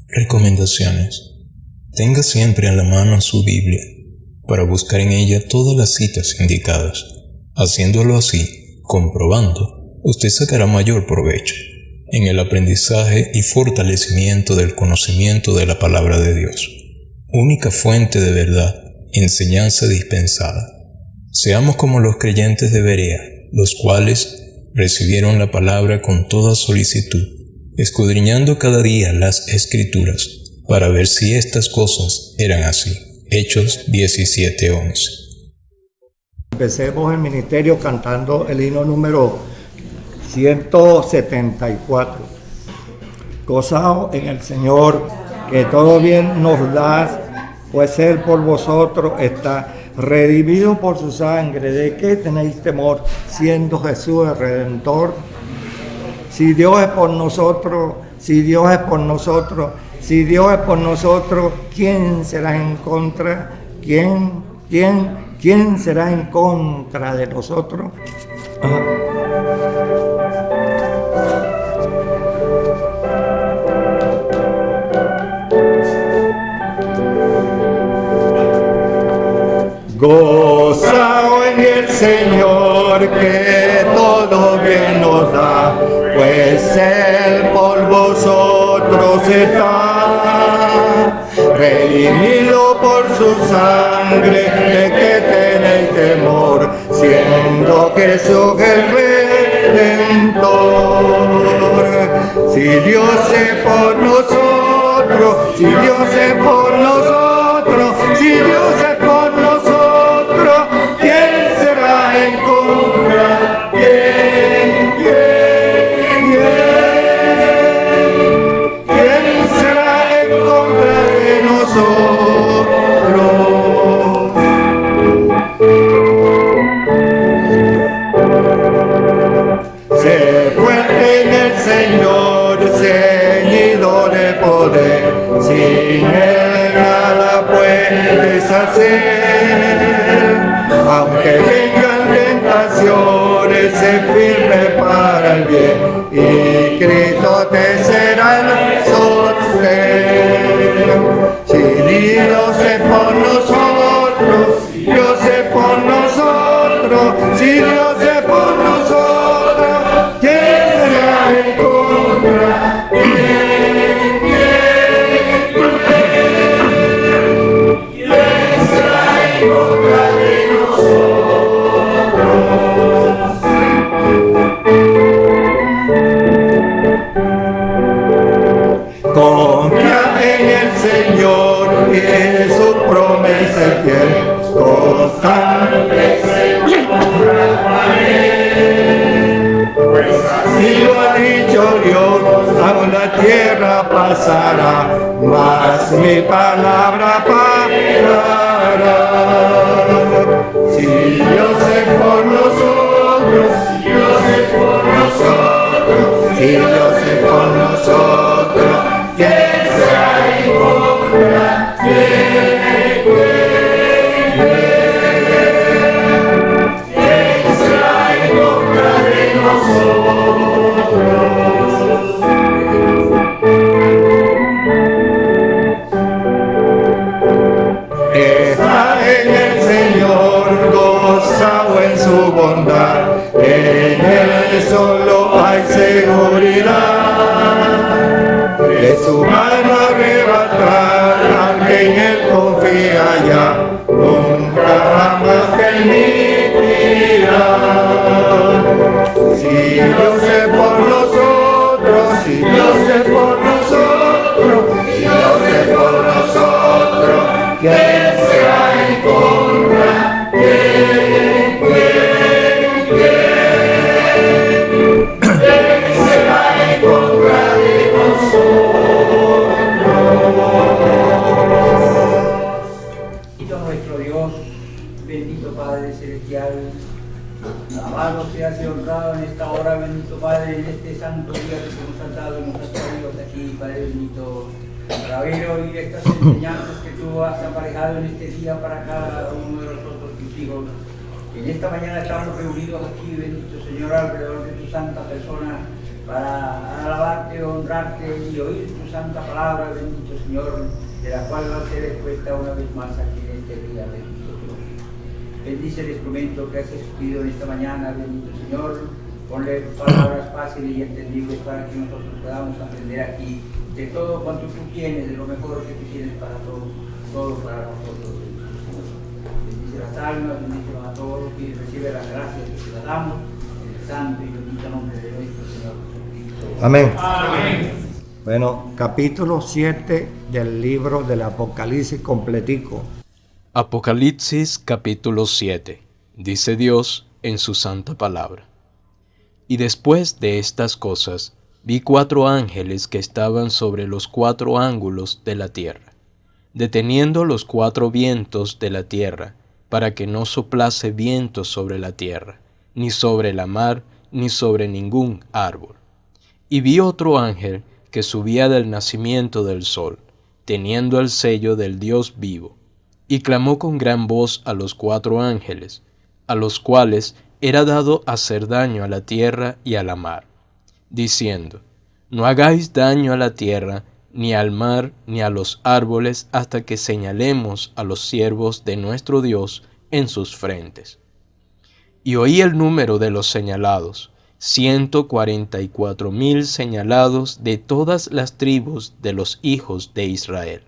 Recomendaciones. Tenga siempre a la mano su Biblia, para buscar en ella todas las citas indicadas. Haciéndolo así, comprobando, usted sacará mayor provecho en el aprendizaje y fortalecimiento del conocimiento de la palabra de Dios, única fuente de verdad, enseñanza dispensada. Seamos como los creyentes de Berea, los cuales recibieron la palabra con toda solicitud, escudriñando cada día las Escrituras, para ver si estas cosas eran así. Hechos 17:11. Empecemos el ministerio cantando el himno número 174. Gozaos en el Señor, que todo bien nos das, pues Él por vosotros está redimido por su sangre. ¿De qué tenéis temor, siendo Jesús el Redentor? Si Dios es por nosotros, si Dios es por nosotros, si Dios es por nosotros, ¿quién será en contra? ¿Quién será en contra de nosotros? Gozaos en el Señor, que todo bien nos da, pues Él por vosotros está, redimido por su sangre. ¿De qué tenéis temor, siendo Jesús el Redentor? Si Dios es por nosotros, si Dios es por nosotros, si Dios es por nosotros, ¿quién será en contra? ¿Quién será en contra de nosotros? Sé fuerte en el Señor, ceñido de poder, sin Él nada puedes hacer. Aunque vengan tentaciones, sé firme para el bien, y Cristo te será el sostén. Si Dios es por nosotros, Dios es por nosotros, si Dios es por nosotros, ¿quién será en contra? ¿Quién será en contra de nosotros? Confía en el Señor y en su promesa fiel, constante se honra Él. Pues así lo ha dicho Dios, aún la tierra pasará, mas mi palabra parará. Si Dios es por nosotros, si Dios es por nosotros, si Dios es por nosotros, ¿quién será en contra? ¿Quién será en contra de nosotros? Está en el Señor, gozaos en su bondad, en Él solo hay seguridad. De su mano arrebatar, aunque en Él confía ya, nunca jamás permitirá. Si Dios es por nosotros, si Dios es por nosotros, si Dios es por nosotros, ¿quién será en contra? ¿Quién será en contra de nosotros? Bendito nuestro Dios, bendito Padre Celestial, alabado seas y honrado en esta hora, bendito Padre, en este santo día que nos has dado y nos has traído hasta aquí, Padre bendito, para oír estas enseñanzas que tú has aparejado en este día para cada uno de nosotros, tus hijos. En esta mañana estamos reunidos aquí, bendito Señor, alrededor de tu santa persona, para alabarte, honrarte y oír tus tu santa palabra, bendito Señor, de la cual va a ser expuesta una vez más aquí en este día, bendito Dios. Bendice el instrumento que has escogido en esta mañana, bendito Señor. Ponle palabras fáciles y entendibles para que nosotros podamos aprender aquí de todo cuanto tú tienes, de lo mejor que tú tienes para todos, todo para nosotros. Bendice las almas, bendice a todos y recibe las gracias que te damos en el santo y bendito nombre de nuestro Señor Jesucristo. Amén. Amén. Bueno, capítulo 7 del libro del Apocalipsis completico. Apocalipsis capítulo 7. Dice Dios en su santa palabra. Y después de estas cosas, vi 4 ángeles que estaban sobre los 4 ángulos de la tierra, deteniendo los 4 vientos de la tierra, para que no soplase viento sobre la tierra, ni sobre la mar, ni sobre ningún árbol. Y vi otro ángel que subía del nacimiento del sol, teniendo el sello del Dios vivo, y clamó con gran voz a los 4 ángeles, a los cuales era dado hacer daño a la tierra y a la mar, diciendo: No hagáis daño a la tierra, ni al mar, ni a los árboles, hasta que señalemos a los siervos de nuestro Dios en sus frentes. Y oí el número de los señalados, 144,000 señalados de todas las tribus de los hijos de Israel.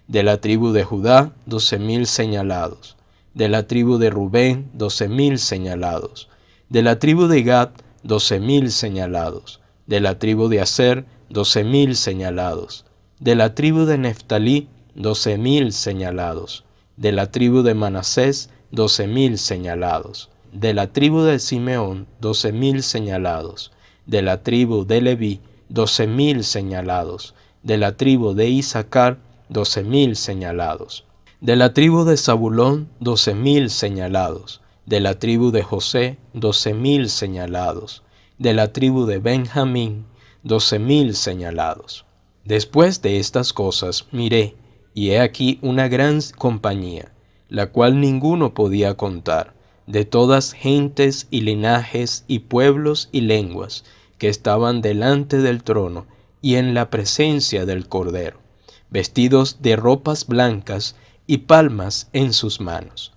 De la tribu de Judá, 12,000 señalados. De la tribu de Rubén, 12,000 señalados. De la tribu de Gad, 12,000 señalados. De la tribu de Aser, 12,000 señalados. De la tribu de Neftalí, 12,000 señalados. De la tribu de Manasés, 12,000 señalados. De la tribu de Simeón, 12,000 señalados. De la tribu de Leví, 12,000 señalados. De la tribu de Isaacar, 12,000 señalados. De la tribu de Zabulón, 12,000 señalados. De la tribu de José, 12,000 señalados. De la tribu de Benjamín, 12,000 señalados. Después de estas cosas miré, y he aquí una gran compañía, la cual ninguno podía contar, de todas gentes y linajes y pueblos y lenguas, que estaban delante del trono y en la presencia del Cordero, vestidos de ropas blancas y palmas en sus manos,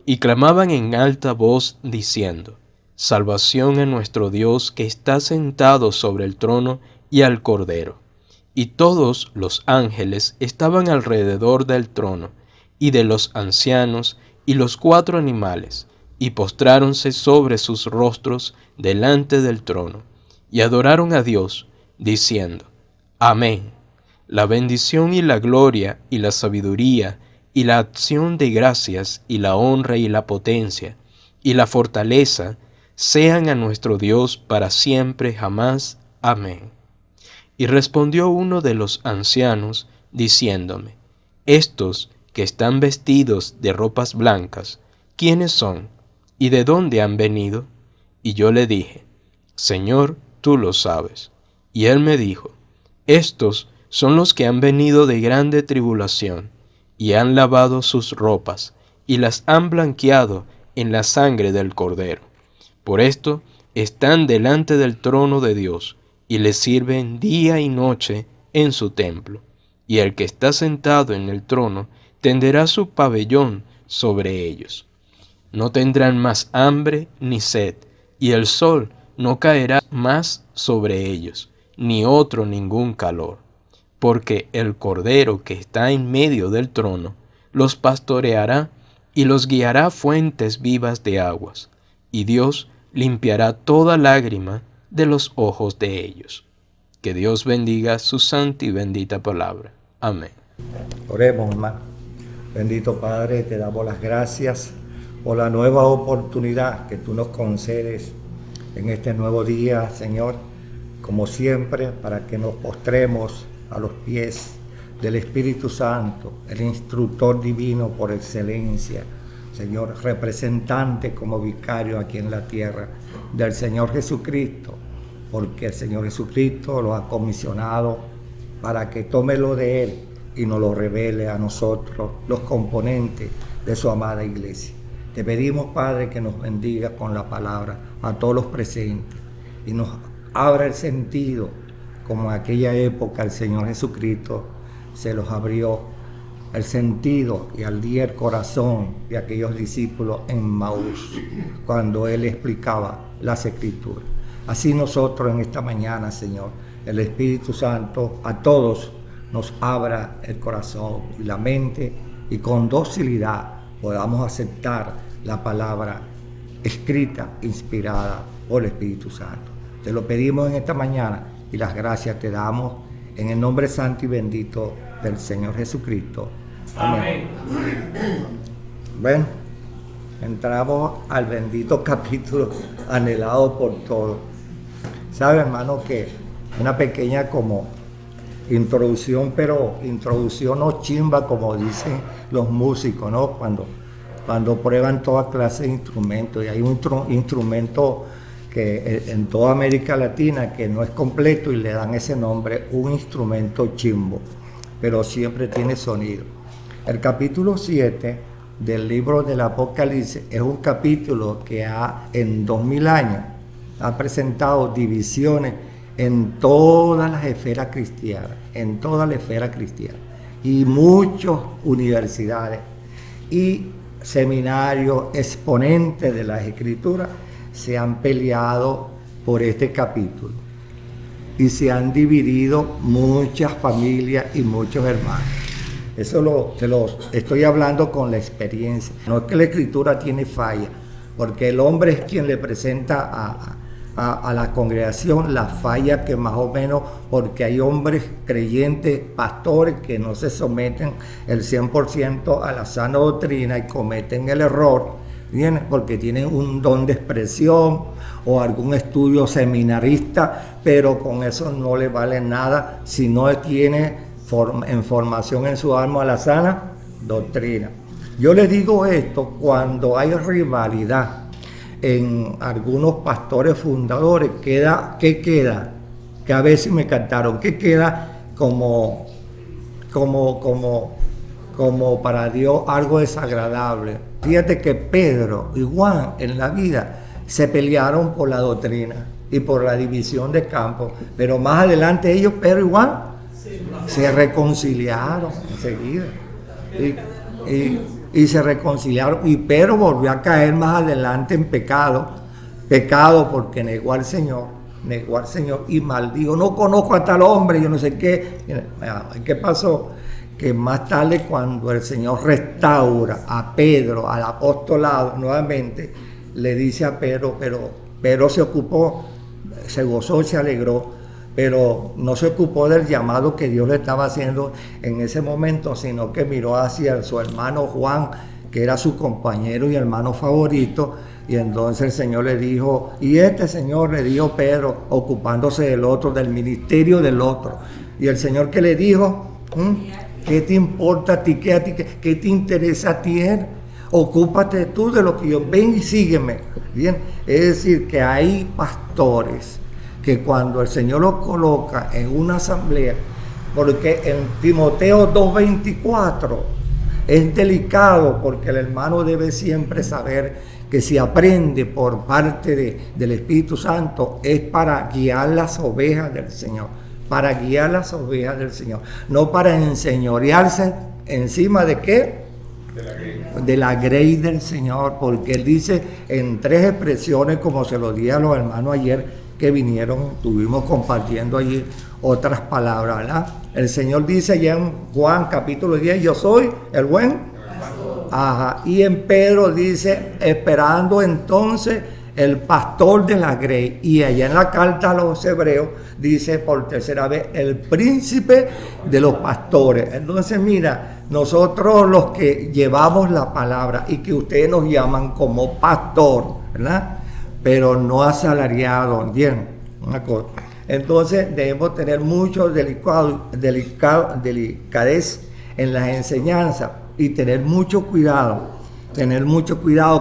y clamaban en alta voz diciendo: Salvación a nuestro Dios que está sentado sobre el trono y al Cordero. Y todos los ángeles estaban alrededor del trono y de los ancianos y los 4 animales, y postráronse sobre sus rostros delante del trono, y adoraron a Dios, diciendo: Amén. La bendición y la gloria y la sabiduría y la acción de gracias y la honra y la potencia y la fortaleza sean a nuestro Dios para siempre jamás. Amén. Y respondió uno de los ancianos, diciéndome: Estos que están vestidos de ropas blancas, ¿quiénes son? ¿Y de dónde han venido? Y yo le dije: Señor, tú lo sabes. Y él me dijo: Estos son los que han venido de grande tribulación, y han lavado sus ropas, y las han blanqueado en la sangre del Cordero. Por esto están delante del trono de Dios, y le sirven día y noche en su templo. Y el que está sentado en el trono tenderá su pabellón sobre ellos. No tendrán más hambre ni sed, y el sol no caerá más sobre ellos, ni otro ningún calor. Porque el Cordero que está en medio del trono los pastoreará y los guiará a fuentes vivas de aguas, y Dios limpiará toda lágrima de los ojos de ellos. Que Dios bendiga su santa y bendita palabra. Amén. Oremos, hermano. Bendito Padre, te damos las gracias por la nueva oportunidad que tú nos concedes en este nuevo día, Señor, como siempre, para que nos postremos a los pies del Espíritu Santo, el instructor divino por excelencia, Señor, representante como vicario aquí en la tierra del Señor Jesucristo, porque el Señor Jesucristo lo ha comisionado para que tome lo de Él y nos lo revele a nosotros, los componentes de su amada iglesia. Te pedimos, Padre, que nos bendiga con la palabra a todos los presentes y nos abra el sentido como en aquella época el Señor Jesucristo se los abrió el sentido y al día el corazón de aquellos discípulos en Maús, cuando Él explicaba las Escrituras. Así nosotros en esta mañana, Señor, el Espíritu Santo a todos nos abra el corazón y la mente y con docilidad podamos aceptar la palabra escrita, inspirada por el Espíritu Santo. Te lo pedimos en esta mañana y las gracias te damos en el nombre santo y bendito del Señor Jesucristo. Amén. Bueno, entramos al bendito capítulo anhelado por todos. ¿Sabe, hermano, que una pequeña como introducción, pero introducción no chimba, como dicen los músicos, ¿no? Cuando prueban toda clase de instrumentos, y hay un instrumento que en toda América Latina que no es completo y le dan ese nombre, un instrumento chimbo, pero siempre tiene sonido. El capítulo 7 del libro del Apocalipsis es un capítulo que en 2000 años ha presentado divisiones en todas las esferas cristianas, y muchas universidades y seminarios exponentes de las Escrituras se han peleado por este capítulo y se han dividido muchas familias y muchos hermanos. Eso te lo estoy hablando con la experiencia. No es que la Escritura tiene falla, porque el hombre es quien le presenta a la congregación la falla que más o menos, porque hay hombres creyentes, pastores, que no se someten el 100% a la sana doctrina y cometen el error, ¿bien? Porque tienen un don de expresión o algún estudio seminarista, pero con eso no le vale nada si no tiene en formación en su alma a la sana doctrina. Yo les digo esto cuando hay rivalidad en algunos pastores fundadores. ¿Qué queda? Que a veces me cantaron, ¿qué queda como para Dios algo desagradable? Fíjate que Pedro y Juan en la vida se pelearon por la doctrina y por la división de campo, pero más adelante ellos, Pedro y Juan, se reconciliaron enseguida y se reconciliaron, y Pedro volvió a caer más adelante en pecado porque negó al Señor y maldijo, no conozco a tal hombre, yo no sé qué. ¿Qué pasó? Que más tarde, cuando el Señor restaura a Pedro al apostolado nuevamente, le dice a Pedro, pero Pedro se ocupó, se gozó, se alegró, pero no se ocupó del llamado que Dios le estaba haciendo en ese momento, sino que miró hacia su hermano Juan, que era su compañero y hermano favorito, y entonces el Señor le dijo, y este Señor le dijo Pedro, ocupándose del otro, del ministerio del otro, y el Señor que le dijo, ¿qué te importa a ti? ¿Qué te interesa a ti? Ocúpate tú de lo que yo, ven y sígueme. Bien, es decir, que hay pastores que cuando el Señor los coloca en una asamblea, porque en Timoteo 2:24 es delicado, porque el hermano debe siempre saber que si aprende por parte del Espíritu Santo es para guiar las ovejas del Señor, no para enseñorearse encima de ¿qué? De la grey del Señor, porque Él dice en 3 expresiones, como se lo di a los hermanos ayer que vinieron, estuvimos compartiendo allí otras palabras, ¿verdad? El Señor dice ya en Juan capítulo 10, yo soy el buen pastor. Ajá. Y en Pedro dice, esperando entonces el pastor de la grey. Y allá en la carta a los hebreos dice por tercera vez, el príncipe de los pastores. Entonces mira, nosotros los que llevamos la palabra y que ustedes nos llaman como pastor, ¿verdad? Pero no asalariado, bien, una cosa. Entonces debemos tener mucho delicadez en las enseñanzas y tener mucho cuidado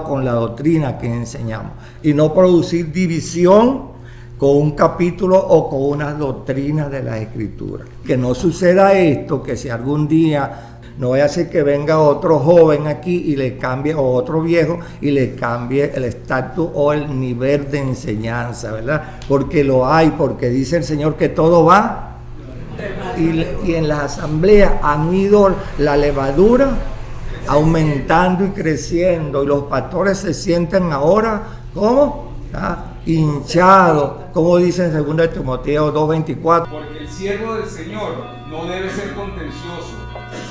con la doctrina que enseñamos y no producir división con un capítulo o con unas doctrinas de las Escrituras. Que no suceda esto, que si algún día No vaya a ser que venga otro joven aquí y le cambie, o otro viejo, y le cambie el estatus o el nivel de enseñanza, ¿verdad? Porque lo hay, porque dice el Señor que todo va. Y en las asambleas han ido la levadura aumentando y creciendo, y los pastores se sienten ahora, ¿cómo? Hinchados, como dice en 2 Timoteo 2:24. Porque el siervo del Señor no debe ser contencioso,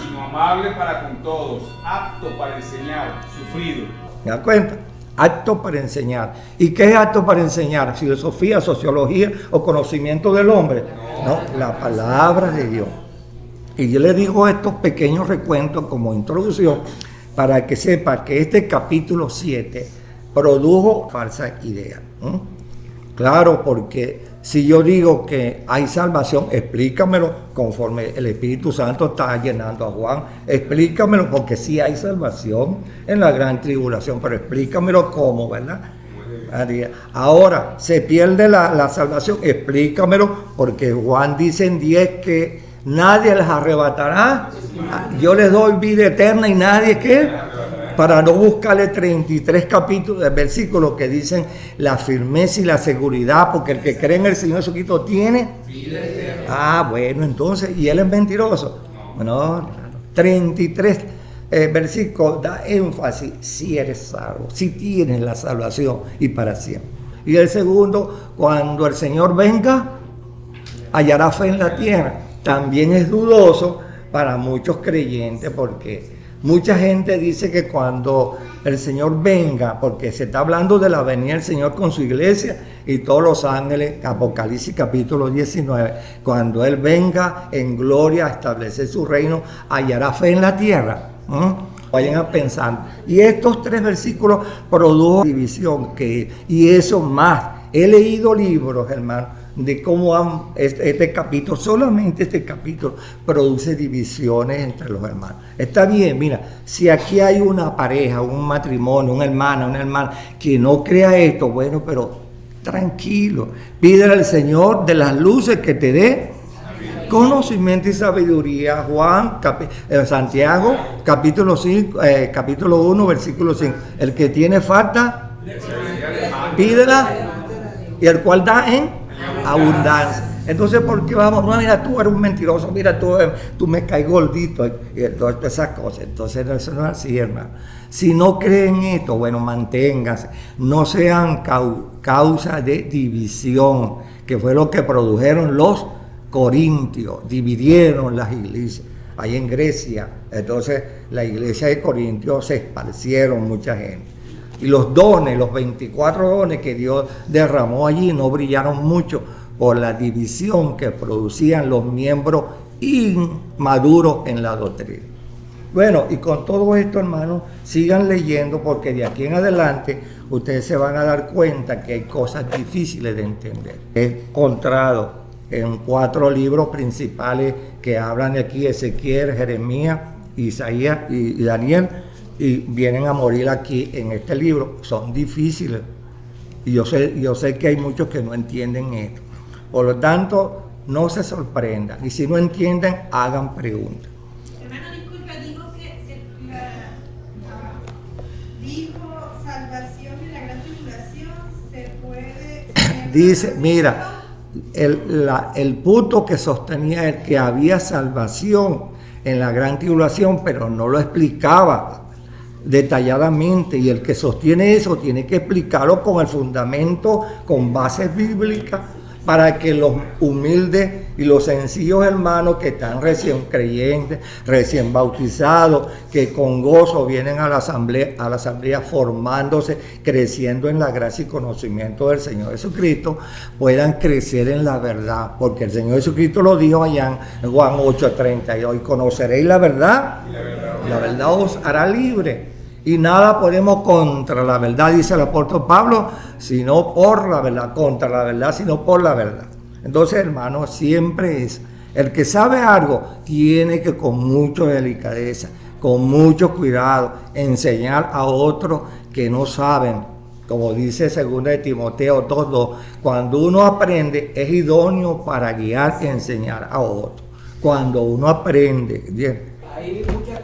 sino amable para con todos, apto para enseñar, sufrido. ¿Me das cuenta? Apto para enseñar. ¿Y qué es apto para enseñar? ¿Filosofía, sociología o conocimiento del hombre? No, la palabra de Dios. Y yo le digo estos pequeños recuentos como introducción para que sepa que este capítulo 7 produjo falsa idea. Claro, porque si yo digo que hay salvación, explícamelo conforme el Espíritu Santo está llenando a Juan. Explícamelo porque sí hay salvación en la gran tribulación, pero explícamelo cómo, ¿verdad? Ahora, se pierde la salvación, explícamelo porque Juan dice en 10 que nadie les arrebatará. Yo les doy vida eterna y nadie que... Para no buscarle 33 capítulos de versículos que dicen la firmeza y la seguridad, porque el que cree en el Señor Jesucristo tiene. Bueno, entonces, ¿y él es mentiroso? No. 33 versículos da énfasis, si eres salvo, si tienes la salvación y para siempre. Y el segundo, cuando el Señor venga, hallará fe en la tierra. También es dudoso para muchos creyentes porque mucha gente dice que cuando el Señor venga, porque se está hablando de la venida del Señor con su iglesia y todos los ángeles, Apocalipsis capítulo 19, cuando Él venga en gloria a establecer su reino, hallará fe en la tierra. Vayan a pensar. Y estos 3 versículos produjo división, y eso más. He leído libros, hermano, de cómo este capítulo, solamente este capítulo, produce divisiones entre los hermanos. Está bien, mira, si aquí hay una pareja, un matrimonio, una hermana que no crea esto, bueno, pero tranquilo, pídele al Señor de las luces que te dé conocimiento y sabiduría. Santiago, capítulo 1, versículo 5. El que tiene falta, pídela, y el cual da en abundancia. Entonces, ¿por qué vamos? No, mira, tú eres un mentiroso, mira, tú me caes gordito, y todas esas cosas. Entonces, eso no es así, hermano. Si no creen esto, bueno, manténganse. No sean causa de división, que fue lo que produjeron los corintios. Dividieron las iglesias. Ahí en Grecia, entonces, la iglesia de Corintios se esparcieron mucha gente. Y los dones, los 24 dones que Dios derramó allí no brillaron mucho por la división que producían los miembros inmaduros en la doctrina. Bueno, y con todo esto, hermanos, sigan leyendo porque de aquí en adelante ustedes se van a dar cuenta que hay cosas difíciles de entender. He encontrado en 4 libros principales que hablan de aquí, Ezequiel, Jeremías, Isaías y Daniel, y vienen a morir aquí en este libro. Son difíciles y yo sé que hay muchos que no entienden esto. Por lo tanto, no se sorprendan y si no entienden, hagan preguntas. Hermano, disculpa, digo que dijo salvación en la gran tribulación se puede... Dice, mira, el punto que sostenía es que había salvación en la gran tribulación, pero no lo explicaba detalladamente, y el que sostiene eso tiene que explicarlo con el fundamento, con bases bíblicas, para que los humildes y los sencillos hermanos que están recién creyentes, recién bautizados, que con gozo vienen a la asamblea formándose, creciendo en la gracia y conocimiento del Señor Jesucristo, puedan crecer en la verdad, porque el Señor Jesucristo lo dijo allá en Juan 8:32, y conoceréis la verdad, la verdad os hará libre. Y nada podemos contra la verdad, dice el apóstol Pablo, sino por la verdad, contra la verdad, sino por la verdad. Entonces, hermano, siempre es, el que sabe algo, tiene que con mucha delicadeza, con mucho cuidado, enseñar a otros que no saben. Como dice 2 Timoteo 2:2, cuando uno aprende, es idóneo para guiar y enseñar a otros. Cuando uno aprende, bien. Hay muchas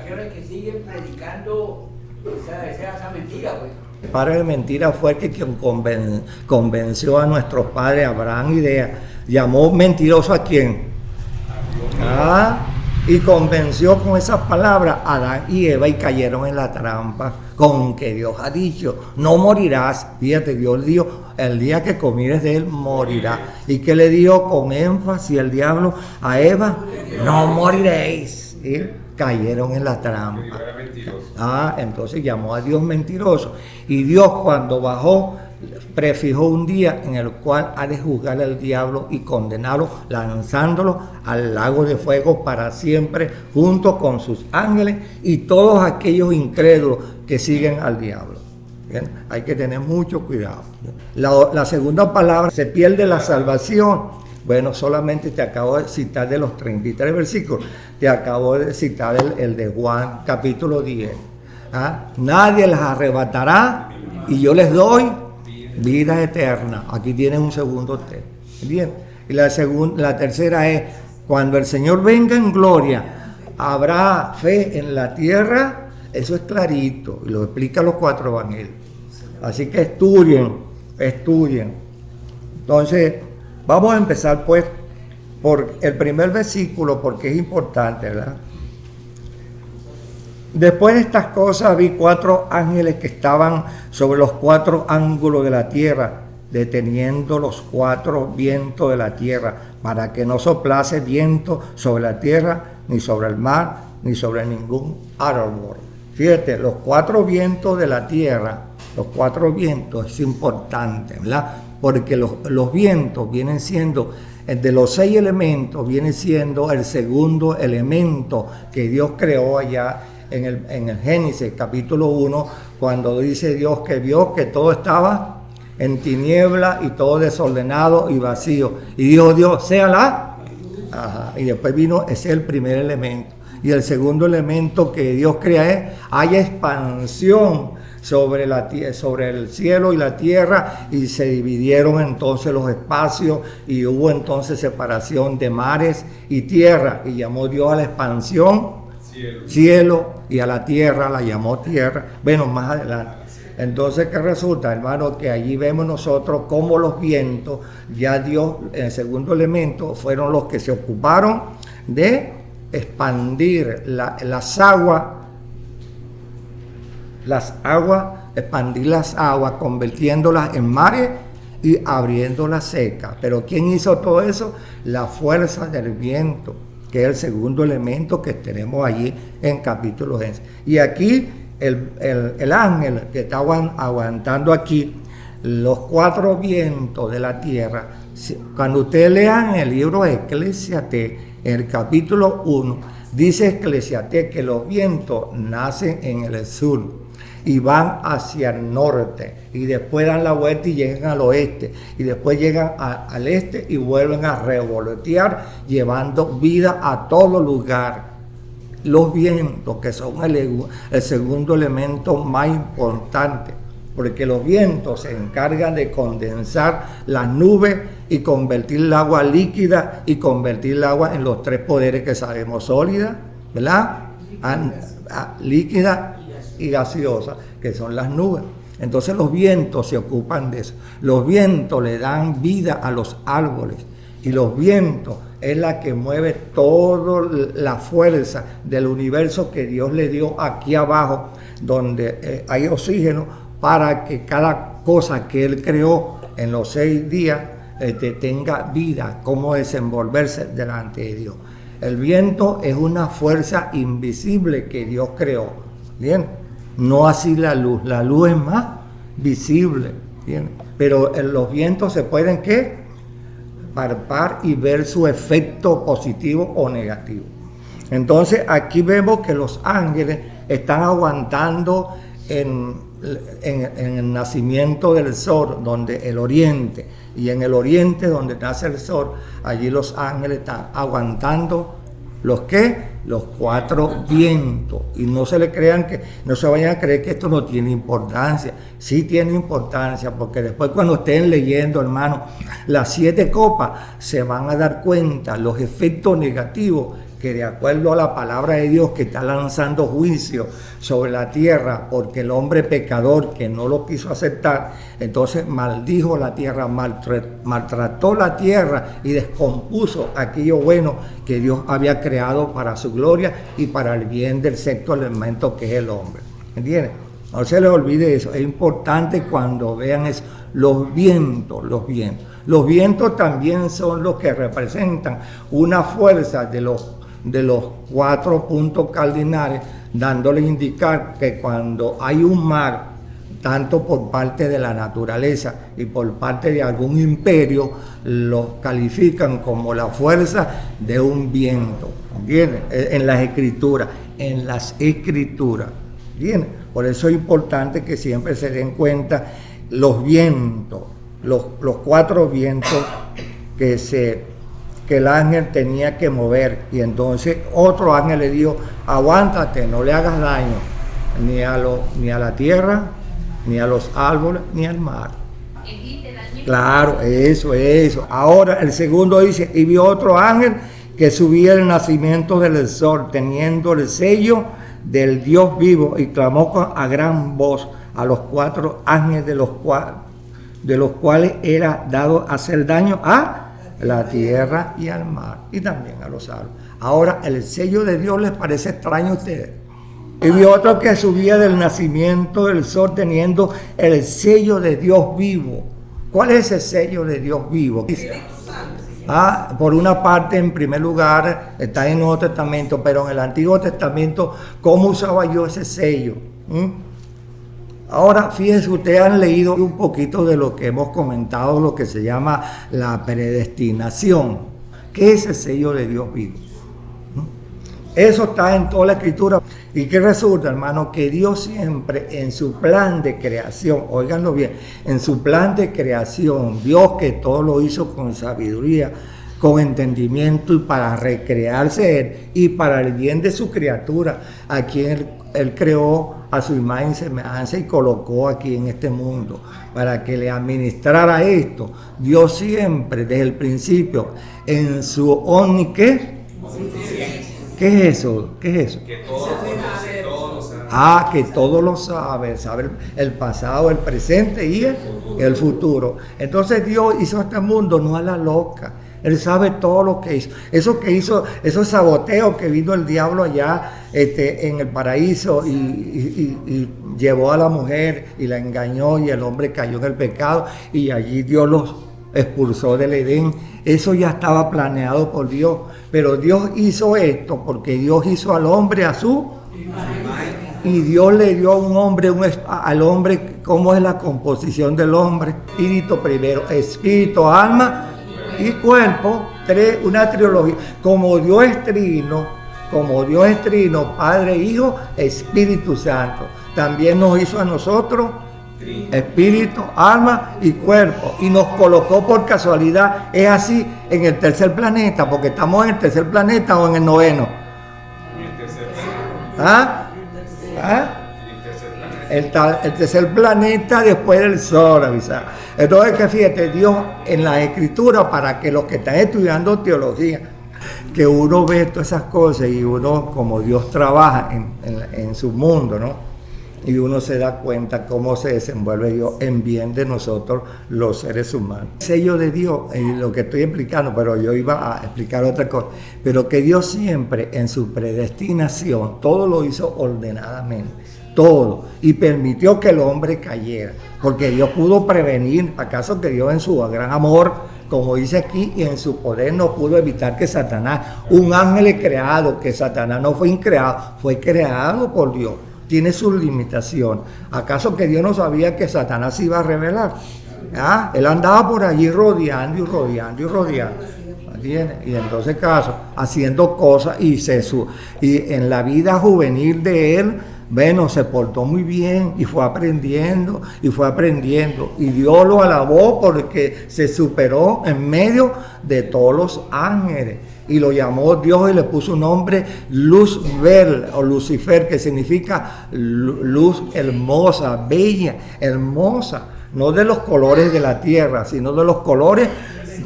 congregaciones que siguen predicando esa mentira, pues. El padre de mentira fue el que quien convenció a nuestros padres Abraham y Lea. ¿Llamó mentiroso a quién? Y convenció con esas palabras a Adán y Eva y cayeron en la trampa con que Dios ha dicho, no morirás. Fíjate, Dios dijo, el día que comieres de él morirás. ¿Y qué le dijo con énfasis el diablo a Eva? No moriréis. ¿Sí? Cayeron en la trampa. Entonces llamó a Dios mentiroso. Y Dios, cuando bajó, prefijó un día en el cual ha de juzgar al diablo y condenarlo, lanzándolo al lago de fuego para siempre, junto con sus ángeles y todos aquellos incrédulos que siguen al diablo. Bien, hay que tener mucho cuidado. La segunda palabra, se pierde la salvación. Bueno, solamente te acabo de citar de los 33 versículos, te acabo de citar el de Juan, capítulo 10. Nadie las arrebatará y yo les doy vida eterna. Aquí tienes un segundo texto. Bien. Y la tercera es, cuando el Señor venga en gloria, ¿habrá fe en la tierra? Eso es clarito, y lo explican los 4 evangelios. Así que estudien. Entonces, vamos a empezar pues por el primer versículo, porque es importante, ¿verdad? Después de estas cosas vi 4 ángeles que estaban sobre los 4 ángulos de la tierra, deteniendo los 4 vientos de la tierra, para que no soplase viento sobre la tierra, ni sobre el mar, ni sobre ningún árbol. Fíjate, los 4 vientos de la tierra, los 4 vientos es importante, ¿verdad? Porque los vientos vienen siendo, de los 6 elementos, viene siendo el segundo elemento que Dios creó allá en el Génesis, capítulo 1, cuando dice Dios que vio que todo estaba en tiniebla y todo desordenado y vacío. Y dijo Dios, sea la. Y después vino, ese es el primer elemento. Y el segundo elemento que Dios crea es, haya expansión sobre el cielo y la tierra, y se dividieron entonces los espacios y hubo entonces separación de mares y tierra, y llamó Dios a la expansión cielo y a la tierra la llamó tierra. Bueno, más adelante. Entonces, ¿qué resulta, hermano? Que allí vemos nosotros cómo los vientos, ya Dios, en el segundo elemento, fueron los que se ocuparon de expandir las aguas, expandir las aguas, convirtiéndolas en mares y abriéndolas secas. Pero ¿quién hizo todo eso? La fuerza del viento, que es el segundo elemento que tenemos allí en capítulo 10. Y aquí el ángel que está aguantando aquí los 4 vientos de la tierra. Cuando ustedes lean el libro de Eclesiastés, en el capítulo 1, dice Eclesiastés que los vientos nacen en el sur y van hacia el norte, y después dan la vuelta y llegan al oeste, y después llegan al este y vuelven a revolotear, llevando vida a todo lugar. Los vientos, que son el segundo elemento más importante, porque los vientos se encargan de condensar las nubes y convertir el agua líquida y convertir el agua en los 3 poderes que sabemos: sólida, ¿verdad? Líquida y gaseosa, que son las nubes. Entonces los vientos se ocupan de eso. Los vientos le dan vida a los árboles, y los vientos es la que mueve toda la fuerza del universo que Dios le dio aquí abajo, donde hay oxígeno, para que cada cosa que Él creó en los 6 días tenga vida, cómo desenvolverse delante de Dios. El viento es una fuerza invisible que Dios creó, ¿bien? No así la luz es más visible, ¿bien? Pero en los vientos se pueden, ¿qué? Palpar y ver su efecto positivo o negativo. Entonces aquí vemos que los ángeles están aguantando en el nacimiento del sol, donde el oriente, y en el oriente donde nace el sol, allí los ángeles están aguantando los ¿qué? Los 4 vientos. Y no se vayan a creer que esto no tiene importancia. Sí tiene importancia, porque después, cuando estén leyendo, hermano, las 7 copas, se van a dar cuenta los efectos negativos que de acuerdo a la palabra de Dios que está lanzando juicio sobre la tierra porque el hombre pecador que no lo quiso aceptar, entonces maldijo la tierra, maltrató la tierra y descompuso aquello bueno que Dios había creado para su gloria y para el bien del sexto elemento que es el hombre. ¿Entienden? No se les olvide eso, es importante cuando vean eso, los vientos. Los vientos también son los que representan una fuerza de los 4 puntos cardinales, dándole a indicar que cuando hay un mar, tanto por parte de la naturaleza y por parte de algún imperio, lo califican como la fuerza de un viento. ¿Entienden? En las escrituras. ¿Entienden? Por eso es importante que siempre se den cuenta los vientos, los 4 vientos que el ángel tenía que mover. Y entonces otro ángel le dijo: aguántate, no le hagas daño ni a la tierra, ni a los árboles, ni al mar. Claro, eso. Ahora el segundo dice: y vio otro ángel que subía el nacimiento del sol, teniendo el sello del Dios vivo, y clamó a gran voz a los 4 ángeles de los cuales era dado hacer daño a la tierra y al mar, y también a los árboles. Ahora, ¿el sello de Dios les parece extraño a ustedes? Y vio otro que subía del nacimiento del sol teniendo el sello de Dios vivo. ¿Cuál es ese sello de Dios vivo? Por una parte, en primer lugar, está en el Nuevo Testamento, pero en el Antiguo Testamento, ¿cómo usaba yo ese sello? Ahora, fíjense, ustedes han leído un poquito de lo que hemos comentado, lo que se llama la predestinación. ¿Qué es el sello de Dios vivo? Eso está en toda la Escritura. ¿Y qué resulta, hermano? Que Dios siempre en su plan de creación, óiganlo bien, en su plan de creación, Dios que todo lo hizo con sabiduría, con entendimiento y para recrearse Él y para el bien de su criatura, a quien Él creó a su imagen y semejanza y colocó aquí en este mundo, para que le administrara esto. Dios siempre, desde el principio, en su omniqué. ¿Qué es eso? ¿Qué es eso? Que todo lo sabe. Que todo lo sabe el pasado, el presente y el futuro. Entonces Dios hizo este mundo no a la loca. Él sabe todo lo que hizo. Eso que hizo, esos saboteos que vino el diablo allá en el paraíso y llevó a la mujer y la engañó y el hombre cayó en el pecado y allí Dios los expulsó del Edén. Eso ya estaba planeado por Dios, pero Dios hizo esto porque Dios hizo al hombre a su imagen. Y Dios le dio a un hombre, al hombre, ¿cómo es la composición del hombre? Espíritu primero, espíritu, alma y cuerpo, una trilogía. Como Dios es trino, Padre, Hijo, Espíritu Santo, también nos hizo a nosotros espíritu, alma y cuerpo, y nos colocó por casualidad, es así, en el tercer planeta, porque estamos en el tercer planeta o en el noveno. El tercer planeta después del sol, avisar. Entonces, que fíjate, Dios en la Escritura, para que los que están estudiando teología, que uno ve todas esas cosas y uno, como Dios trabaja en su mundo, ¿no? Y uno se da cuenta cómo se desenvuelve Dios en bien de nosotros los seres humanos. El sello de Dios, lo que estoy explicando, pero yo iba a explicar otra cosa, pero que Dios siempre en su predestinación, todo lo hizo ordenadamente, todo, y permitió que el hombre cayera, porque Dios pudo prevenir, acaso que Dios en su gran amor, como dice aquí, y en su poder no pudo evitar que Satanás, un ángel creado, que Satanás no fue increado, fue creado por Dios. Tiene sus limitaciones. ¿Acaso que Dios no sabía que Satanás se iba a revelar? Él andaba por allí rodeando. ¿Entiendes? Y entonces, haciendo cosas y en la vida juvenil de él, bueno, se portó muy bien y fue aprendiendo. Y Dios lo alabó porque se superó en medio de todos los ángeles. Y lo llamó Dios y le puso un nombre Luzbel o Lucifer, que significa luz hermosa, bella, hermosa. No de los colores de la tierra, sino de los colores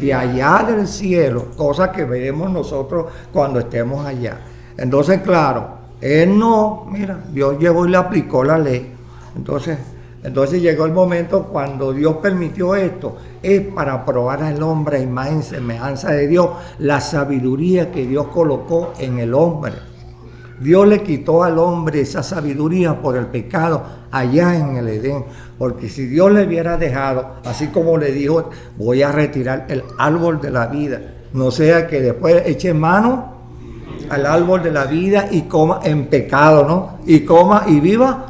de allá del cielo, cosa que veremos nosotros cuando estemos allá. Entonces, claro, él no, mira, Dios llegó y le aplicó la ley. Entonces llegó el momento cuando Dios permitió esto, es para probar al hombre a imagen y semejanza de Dios, la sabiduría que Dios colocó en el hombre. Dios le quitó al hombre esa sabiduría por el pecado allá en el Edén, porque si Dios le hubiera dejado, así como le dijo, voy a retirar el árbol de la vida, no sea que después eche mano al árbol de la vida y coma en pecado, ¿no? Y coma y viva.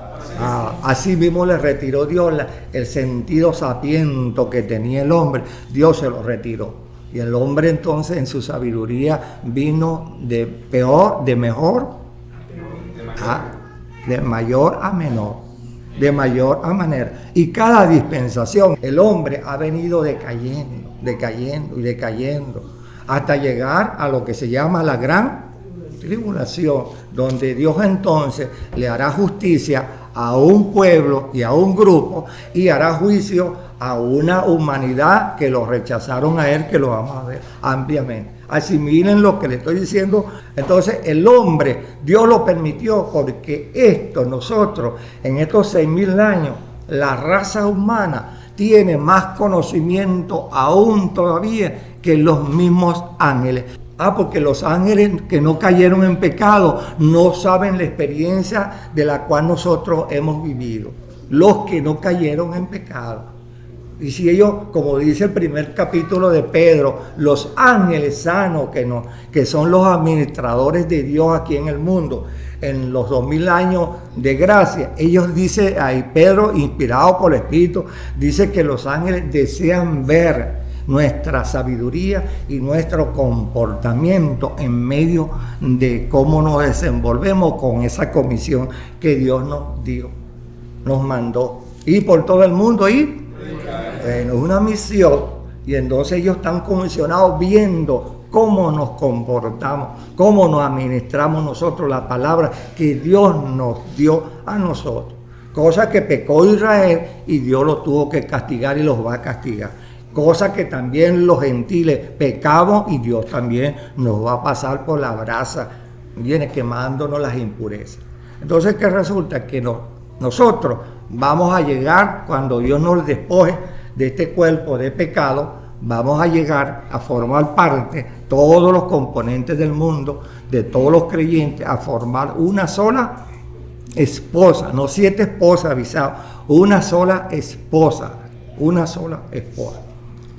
Así mismo le retiró Dios el sentido sapiento que tenía el hombre. Dios se lo retiró. Y el hombre entonces en su sabiduría vino de peor, de mejor, de mayor a menor, de mayor a menor. Y cada dispensación el hombre ha venido decayendo, hasta llegar a lo que se llama la gran tribulación, donde Dios entonces le hará justicia a un pueblo y a un grupo y hará juicio a una humanidad que lo rechazaron a él, que lo vamos a ver ampliamente. Asimilen lo que le estoy diciendo. Entonces el hombre, Dios lo permitió porque nosotros en estos 6,000 años, la raza humana tiene más conocimiento aún todavía que los mismos ángeles. Porque los ángeles que no cayeron en pecado no saben la experiencia de la cual nosotros hemos vivido. Los que no cayeron en pecado. Y si ellos, como dice el primer capítulo de Pedro, los ángeles sanos que son los administradores de Dios aquí en el mundo, en los 2000 años de gracia, ellos dice ahí, Pedro, inspirado por el Espíritu, dice que los ángeles desean ver nuestra sabiduría y nuestro comportamiento en medio de cómo nos desenvolvemos con esa comisión que Dios nos dio, nos mandó. Y por todo el mundo ir, es una misión, y entonces ellos están comisionados viendo cómo nos comportamos, cómo nos administramos nosotros la palabra que Dios nos dio a nosotros. Cosa que pecó Israel y Dios lo tuvo que castigar y los va a castigar. Cosa que también los gentiles pecamos y Dios también nos va a pasar por la brasa, viene quemándonos las impurezas. Entonces, ¿qué resulta? Que nosotros vamos a llegar, cuando Dios nos despoje de este cuerpo de pecado, vamos a llegar a formar parte, todos los componentes del mundo, de todos los creyentes, a formar una sola esposa, no 7 esposas avisadas, una sola esposa.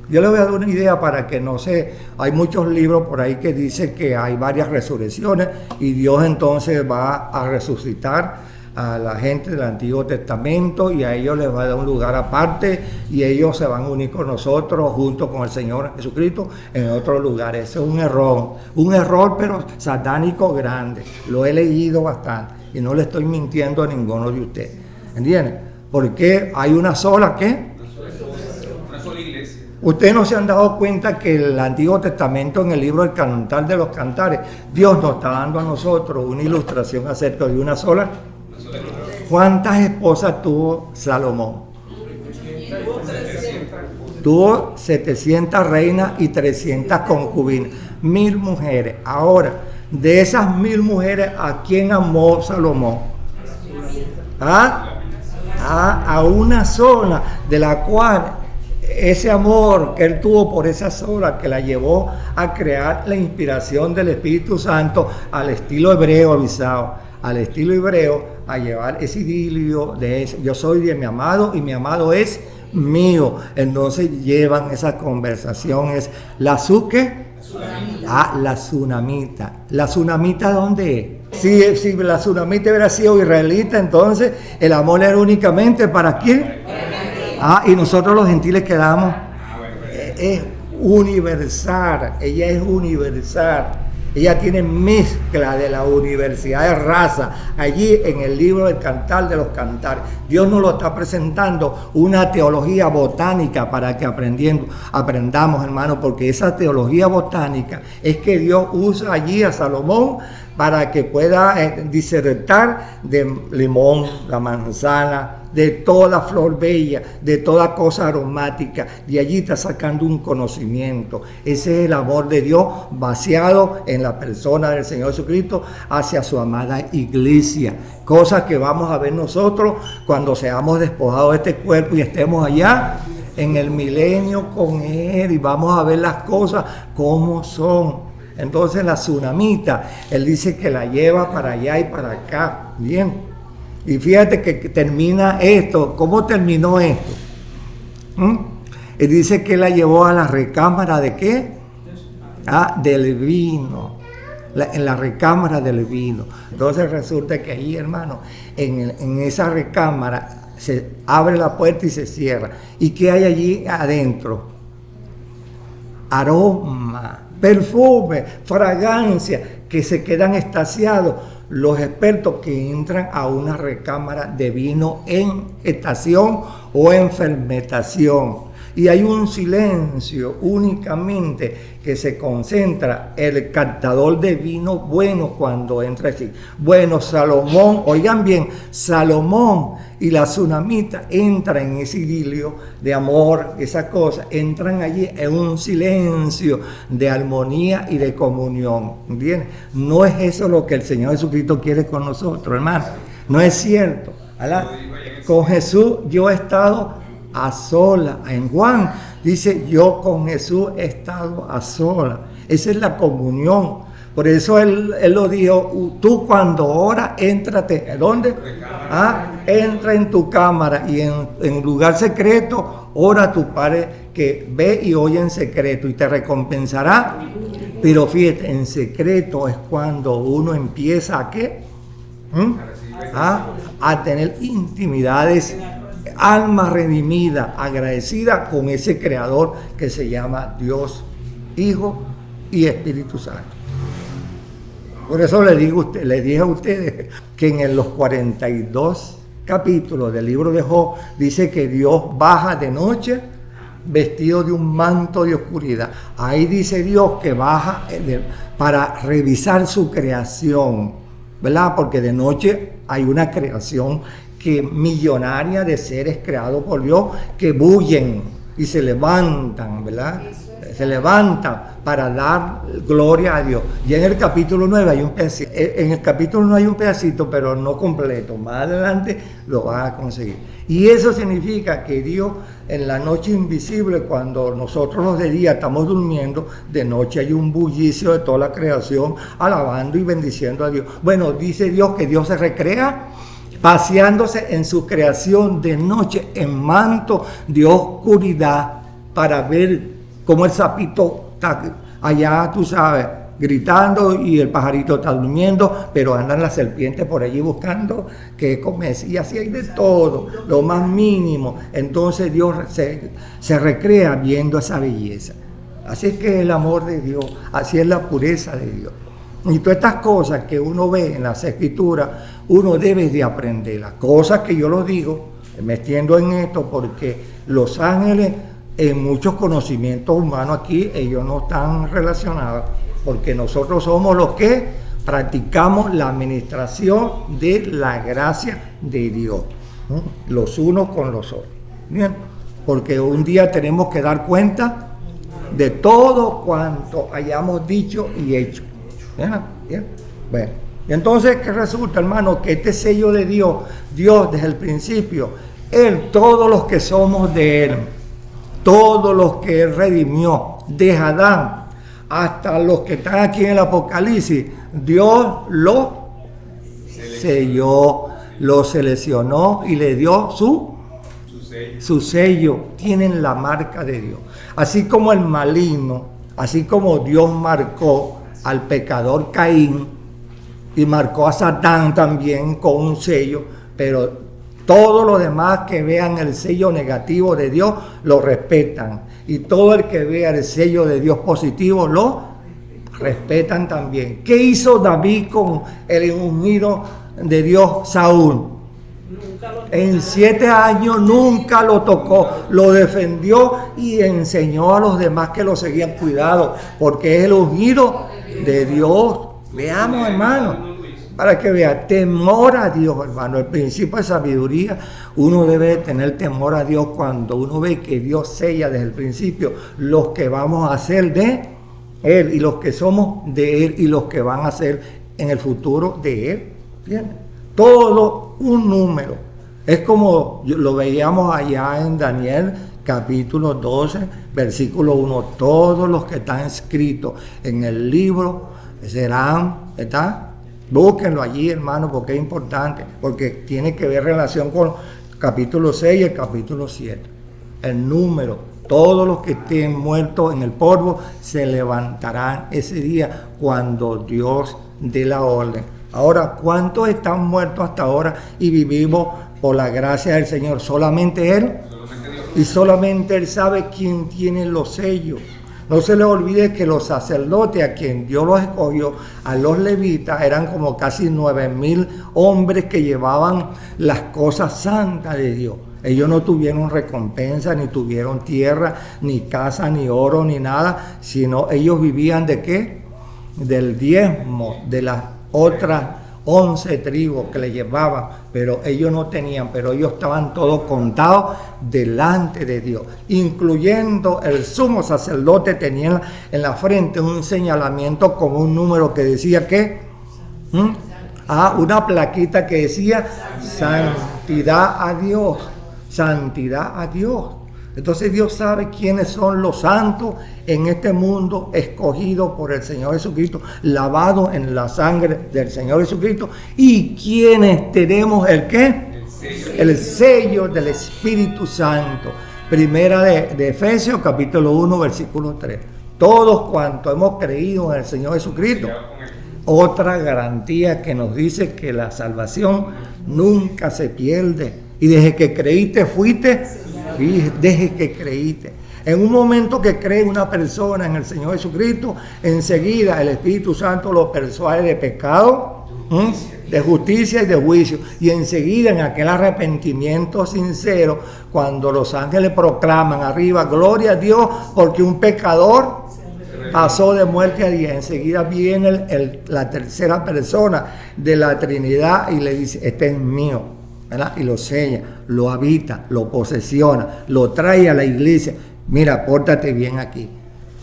Yo les voy a dar una idea para que no sé, hay muchos libros por ahí que dicen que hay varias resurrecciones y Dios entonces va a resucitar a la gente del Antiguo Testamento y a ellos les va a dar un lugar aparte y ellos se van a unir con nosotros junto con el Señor Jesucristo en otros lugares. Ese es un error pero satánico grande. Lo he leído bastante y no le estoy mintiendo a ninguno de ustedes. ¿Entienden? Porque hay una sola, ¿qué? Una sola iglesia. Ustedes no se han dado cuenta que el Antiguo Testamento, en el libro del Cantar de los Cantares, Dios nos está dando a nosotros una ilustración acerca de una sola. ¿Cuántas esposas tuvo Salomón? Tuvo 700 reinas y 300 concubinas, 1000 mujeres. Ahora, de esas 1000 mujeres, ¿a quién amó Salomón? A una sola, de la cual ese amor que él tuvo por esa sola, que la llevó a crear la inspiración del Espíritu Santo al estilo hebreo avisado, al estilo hebreo, a llevar ese idilio de ese, yo soy de mi amado y mi amado es mío. Entonces llevan esa conversación, es la suque, la tsunamita. ¿La tsunamita dónde es? Si la tsunamita hubiera sido israelita, entonces el amor era únicamente ¿para quién? Y nosotros los gentiles quedamos, es universal, ella es universal. Ella tiene mezcla de la universidad de raza. Allí en el libro del Cantar de los Cantares, Dios nos lo está presentando una teología botánica para que aprendamos, hermano, porque esa teología botánica es que Dios usa allí a Salomón para que pueda disertar de limón, la manzana, de toda flor bella, de toda cosa aromática. De allí está sacando un conocimiento. Ese es el amor de Dios vaciado en la persona del Señor Jesucristo hacia su amada iglesia. Cosa que vamos a ver nosotros cuando seamos despojados de este cuerpo y estemos allá en el milenio con Él, y vamos a ver las cosas como son. Entonces la tsunamita, Él dice que la lleva para allá y para acá. Bien. Y fíjate que termina esto. ¿Cómo terminó esto? Él dice que la llevó a la recámara ¿de qué? Del vino. En la recámara del vino. Entonces resulta que ahí, hermano, en esa recámara se abre la puerta y se cierra. ¿Y qué hay allí adentro? Aroma, perfume, fragancia, que se quedan extasiados los expertos que entran a una recámara de vino en estación o en fermentación. Y hay un silencio únicamente que se concentra el captador de vino bueno cuando entra allí. Bueno, Salomón, oigan bien, Salomón y la tsunamita entran en ese idilio de amor, esas cosas, entran allí en un silencio de armonía y de comunión. ¿Entiendes? No es eso lo que el Señor Jesucristo quiere con nosotros, hermano. No es cierto. ¿Verdad? Con Jesús yo he estado a sola. En Juan dice, yo con Jesús he estado a sola. Esa es la comunión. Por eso él lo dijo, tú cuando oras, éntrate. ¿Dónde? Entra en tu cámara y en lugar secreto, ora a tu Padre que ve y oye en secreto y te recompensará. Pero fíjate, en secreto es cuando uno empieza a ¿qué? A tener intimidades, alma redimida, agradecida con ese creador que se llama Dios, Hijo y Espíritu Santo. Por eso le dije a ustedes que en los 42 capítulos del libro de Job dice que Dios baja de noche vestido de un manto de oscuridad. Ahí dice Dios que baja para revisar su creación, ¿verdad? Porque de noche hay una creación que millonaria de seres creados por Dios que bullen y se levantan, ¿verdad? Se levantan para dar gloria a Dios. Y en el capítulo 9 hay un pedacito. En el capítulo 9 hay un pedacito, pero no completo. Más adelante lo vas a conseguir. Y eso significa que Dios en la noche invisible, cuando nosotros los de día estamos durmiendo, de noche hay un bullicio de toda la creación, alabando y bendiciendo a Dios. Bueno, dice Dios que Dios se recrea paseándose en su creación de noche en manto de oscuridad para ver cómo el sapito está allá, tú sabes, gritando y el pajarito está durmiendo, pero andan las serpientes por allí buscando qué comer. Y así hay de todo, lo más mínimo. Entonces Dios se recrea viendo esa belleza. Así es que el amor de Dios, así es la pureza de Dios. Y todas estas cosas que uno ve en las Escrituras, uno debe de aprenderlas. Cosas que yo lo digo, me extiendo en esto, porque los ángeles, en muchos conocimientos humanos aquí, ellos no están relacionados, porque nosotros somos los que practicamos la administración de la gracia de Dios, los unos con los otros. Bien, porque un día tenemos que dar cuenta de todo cuanto hayamos dicho y hecho. Bien. Bueno, y entonces, ¿qué resulta, hermano? Que este sello de Dios desde el principio, Él, todos los que somos de Él, todos los que Él redimió, desde Adán hasta los que están aquí en el Apocalipsis, Dios los selló, los seleccionó y le dio su sello. Tienen la marca de Dios. Así como el maligno, así como Dios marcó al pecador Caín y marcó a Satán también con un sello, pero todos los demás que vean el sello negativo de Dios lo respetan, y todo el que vea el sello de Dios positivo lo respetan también. ¿Qué hizo David con el ungido de Dios Saúl? En 7 años nunca lo tocó, lo defendió y enseñó a los demás que lo seguían. Cuidado, porque es el ungido de Dios. Veamos, hermano, para que vea, temor a Dios, hermano. El principio de sabiduría, uno debe tener temor a Dios cuando uno ve que Dios sella desde el principio los que vamos a hacer de Él y los que somos de Él y los que van a ser en el futuro de Él. ¿Entiendes? Todo un número. Es como lo veíamos allá en Daniel capítulo 12, versículo 1. Todos los que están escritos en el libro serán, ¿verdad? Búsquenlo allí, hermano, porque es importante, porque tiene que ver relación con capítulo 6 y el capítulo 7. El número, todos los que estén muertos en el polvo se levantarán ese día cuando Dios dé la orden. Ahora, ¿cuántos están muertos hasta ahora y vivimos por la gracia del Señor? Solamente Él. Y solamente Él sabe quién tiene los sellos. No se les olvide que los sacerdotes a quien Dios los escogió, a los levitas, eran como casi 9,000 hombres que llevaban las cosas santas de Dios. Ellos no tuvieron recompensa, ni tuvieron tierra, ni casa, ni oro, ni nada, sino ellos vivían ¿de qué? Del diezmo de las otras 11 tribus que le llevaban, pero ellos no tenían, pero ellos estaban todos contados delante de Dios, incluyendo el sumo sacerdote. Tenía en la frente un señalamiento con un número que decía que, una plaquita que decía santidad a Dios, santidad a Dios. Entonces Dios sabe quiénes son los santos en este mundo, escogidos por el Señor Jesucristo, lavados en la sangre del Señor Jesucristo, y quienes tenemos el ¿qué? El sello del Espíritu Santo. Primera de Efesios, capítulo 1, versículo 3. Todos cuantos hemos creído en el Señor Jesucristo. Otra garantía que nos dice que la salvación nunca se pierde. Y desde que creíste fuiste. Desde que creíste. En un momento que cree una persona en el Señor Jesucristo, enseguida el Espíritu Santo lo persuade de pecado, de justicia y de juicio. Y enseguida, en aquel arrepentimiento sincero, cuando los ángeles proclaman arriba, gloria a Dios, porque un pecador pasó de muerte a vida, enseguida viene la tercera persona de la Trinidad y le dice, este es mío. ¿Verdad? Y lo sella, lo habita, lo posesiona, lo trae a la iglesia. Mira, pórtate bien aquí,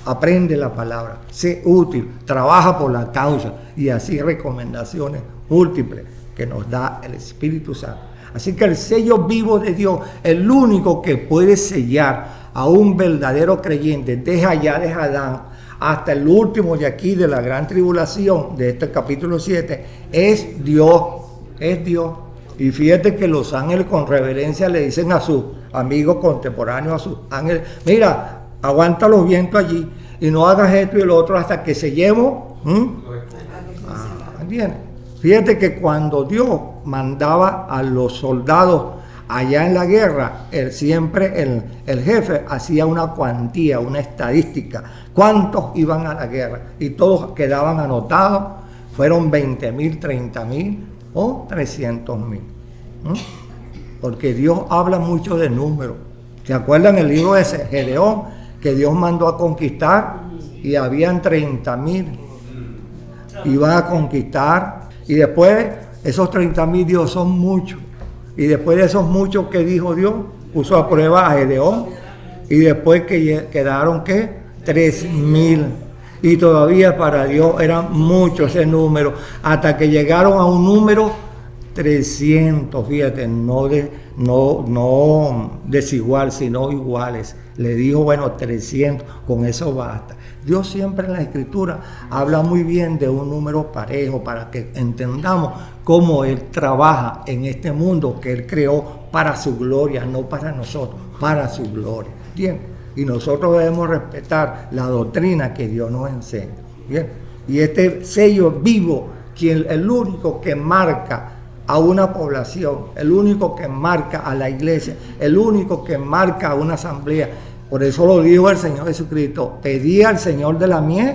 aprende la palabra, sé útil, trabaja por la causa, y así recomendaciones múltiples que nos da el Espíritu Santo. Así que el sello vivo de Dios, el único que puede sellar a un verdadero creyente desde allá de Adán hasta el último de aquí de la gran tribulación de este capítulo 7, es Dios, es Dios. Y fíjate que los ángeles con reverencia le dicen a sus amigos contemporáneos, a sus ángeles, mira, aguanta los vientos allí y no hagas esto y lo otro hasta que sellemos. ¿Entiendes? Fíjate que cuando Dios mandaba a los soldados allá en la guerra, el jefe hacía una cuantía, una estadística, cuántos iban a la guerra, y todos quedaban anotados. Fueron 20,000, 30,000 o 300,000. Porque Dios habla mucho de números. ¿Se acuerdan el libro de Gedeón, que Dios mandó a conquistar y habían 30,000? Iban a conquistar, y después esos 30,000 Dios son muchos. Y después de esos muchos que dijo Dios, puso a prueba a Gedeón, y después que quedaron ¿qué? 3,000. Y todavía para Dios eran muchos ese número, hasta que llegaron a un número 300, fíjate, no desigual, sino iguales. Le dijo, bueno, 300, con eso basta. Dios siempre en la Escritura habla muy bien de un número parejo, para que entendamos cómo Él trabaja en este mundo que Él creó para su gloria, no para nosotros, para su gloria. ¿Bien? Y nosotros debemos respetar la doctrina que Dios nos enseña. ¿Bien? Y este sello vivo, el único que marca a una población, el único que marca a la iglesia, el único que marca a una asamblea. Por eso lo dijo el Señor Jesucristo: pedí al Señor de la mies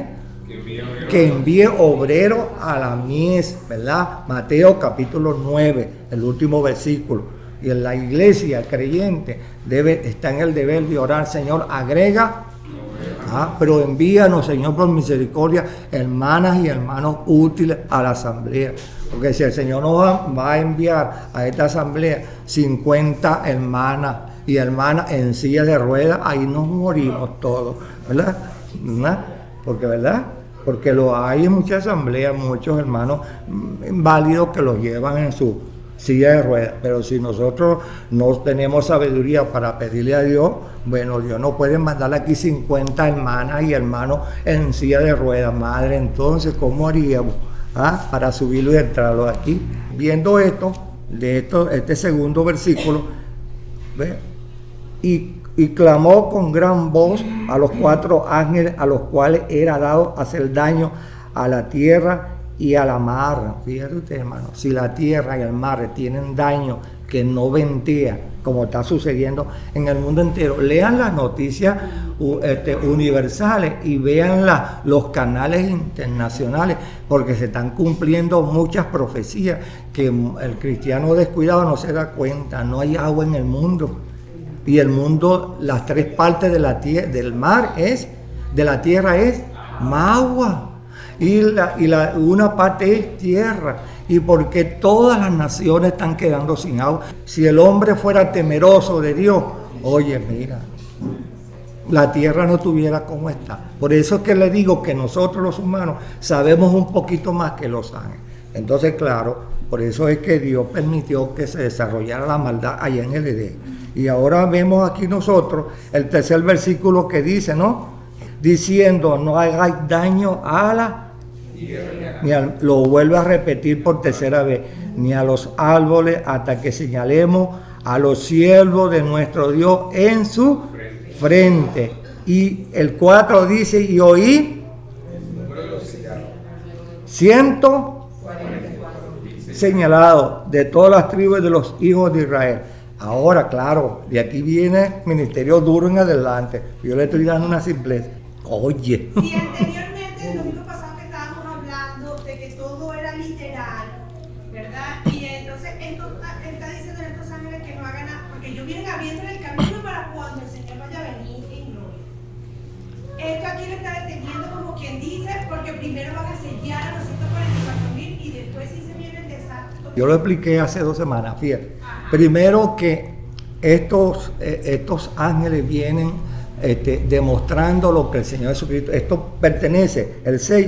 que envíe obrero a la mies, ¿verdad? Mateo capítulo 9, el último versículo. Y en la iglesia, el creyente está en el deber de orar: Señor, agrega Pero envíanos, Señor, por misericordia, hermanas y hermanos útiles a la asamblea. Porque si el Señor nos va a enviar a esta asamblea 50 hermanas y hermanas en silla de ruedas, ahí nos morimos todos, ¿verdad? Porque, ¿verdad? Porque hay en muchas asambleas, muchos hermanos inválidos que los llevan en su silla de ruedas. Pero si nosotros no tenemos sabiduría para pedirle a Dios, bueno, Dios no puede mandar aquí 50 hermanas y hermanos en silla de ruedas. Madre, entonces, ¿cómo haríamos para subirlo y entrarlo aquí? Viendo este segundo versículo, ¿ve? Y clamó con gran voz a los 4 ángeles a los cuales era dado hacer daño a la tierra y a la mar. Fíjate usted, hermano, si la tierra y el mar tienen daño que no ventea, como está sucediendo en el mundo entero, lean las noticias universales y vean los canales internacionales, porque se están cumpliendo muchas profecías que el cristiano descuidado no se da cuenta. No hay agua en el mundo. Y el mundo, las 3 partes de la tierra, del mar de la tierra es agua. Y una parte es tierra. Y porque todas las naciones están quedando sin agua. Si el hombre fuera temeroso de Dios, oye, mira, la tierra no tuviera como está. Por eso es que le digo que nosotros los humanos sabemos un poquito más que los ángeles. Entonces, claro, por eso es que Dios permitió que se desarrollara la maldad allá en el Edén. Y ahora vemos aquí nosotros el tercer versículo que dice, ¿no? Diciendo, no hagáis daño a la tierra. Lo vuelve a repetir por tercera vez, ni a los árboles, hasta que señalemos a los siervos de nuestro Dios en su frente. Y el 4 dice, y oí 144 señalados de todas las tribus de los hijos de Israel. Ahora, claro, de aquí viene ministerio duro en adelante. Yo le estoy dando una simpleza. Oye. Si anteriormente, el domingo pasado que estábamos hablando de que todo era literal, ¿verdad? Y entonces está diciendo a estos ángeles que no hagan nada, porque ellos vienen abriendo el camino para cuando el Señor vaya a venir en gloria. Esto aquí le está deteniendo como quien dice, porque primero van a sellar a los 144,000 y después sí se viene el desastre. Yo lo expliqué hace 2 semanas, fíjate. Primero que estos ángeles vienen demostrando lo que el Señor Jesucristo, esto pertenece, el 6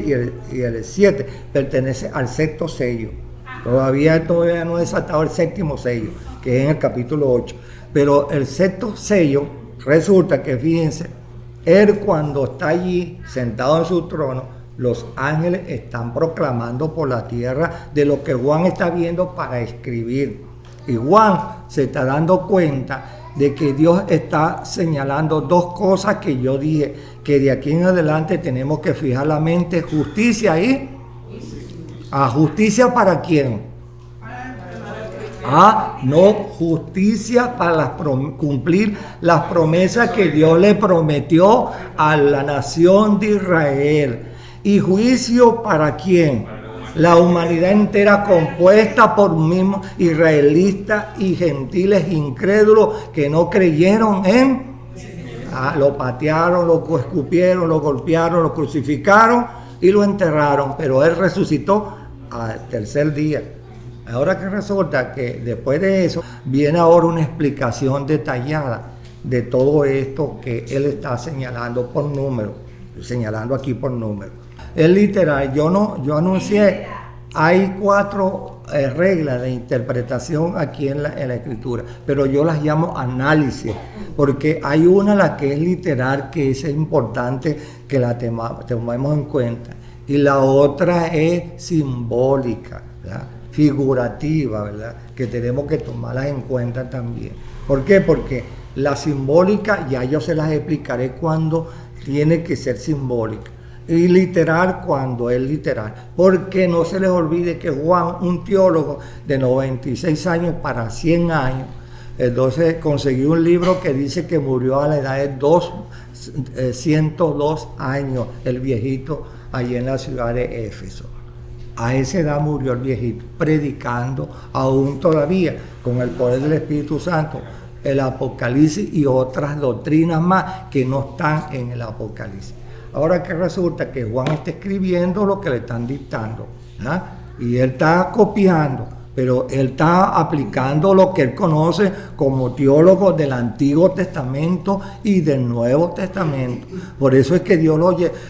y el 7, pertenece al 6º sello. Todavía no es desatado el 7º sello, que es en el capítulo 8. Pero el 6º sello, resulta que, fíjense, Él cuando está allí, sentado en su trono, los ángeles están proclamando por la tierra de lo que Juan está viendo para escribir. Y Juan se está dando cuenta de que Dios está señalando 2 cosas que yo dije, que de aquí en adelante tenemos que fijar la mente: justicia y justicia para quién. No, justicia para cumplir las promesas que Dios le prometió a la nación de Israel. ¿Y juicio para quién? La humanidad entera, compuesta por mismos israelitas y gentiles incrédulos que no creyeron en. Lo patearon, lo escupieron, lo golpearon, lo crucificaron y lo enterraron. Pero Él resucitó al 3er día. Ahora que resulta que después de eso viene ahora una explicación detallada de todo esto que Él está señalando por número, señalando aquí por número. Es literal, yo anuncié, hay 4 reglas de interpretación aquí en la escritura, pero yo las llamo análisis, porque hay una, la que es literal, que es importante que la tomemos en cuenta, y la otra es simbólica, ¿verdad? Figurativa, ¿verdad? Que tenemos que tomarlas en cuenta también. ¿Por qué? Porque la simbólica ya yo se las explicaré cuando tiene que ser simbólica. Y literal cuando es literal. Porque no se les olvide que Juan, un teólogo de 96 años para 100 años, entonces consiguió un libro que dice que murió a la edad de 102 años, el viejito, allí en la ciudad de Éfeso. A esa edad murió el viejito, predicando aún todavía con el poder del Espíritu Santo. el Apocalipsis y otras doctrinas más que no están en el Apocalipsis. Ahora que resulta que Juan está escribiendo lo que le están dictando, ¿ah? Y él está copiando, pero él está aplicando lo que él conoce como teólogo del Antiguo Testamento y del Nuevo Testamento. Por eso es que Dios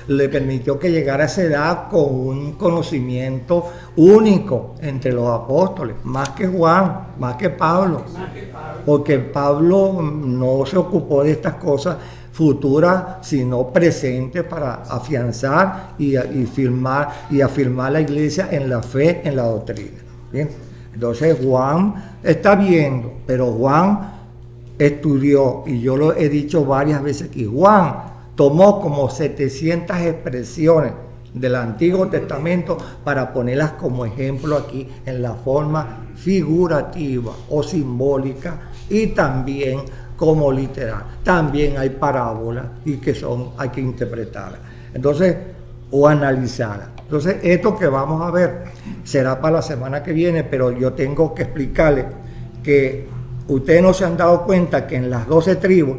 le permitió que llegara a esa edad con un conocimiento único entre los apóstoles, más que Juan, más que Pablo, porque Pablo no se ocupó de estas cosas futuras, sino presentes para afianzar y afirmar la iglesia en la fe, en la doctrina. ¿Bien? Entonces Juan está viendo, pero Juan estudió, y yo lo he dicho varias veces aquí, Juan tomó como 700 expresiones del Antiguo Testamento para ponerlas como ejemplo aquí en la forma figurativa o simbólica y también como literal. También hay parábolas y hay que interpretarlas. Entonces, o analizarlas. Entonces, esto que vamos a ver será para la semana que viene, pero yo tengo que explicarles que ustedes no se han dado cuenta que en las 12 tribus,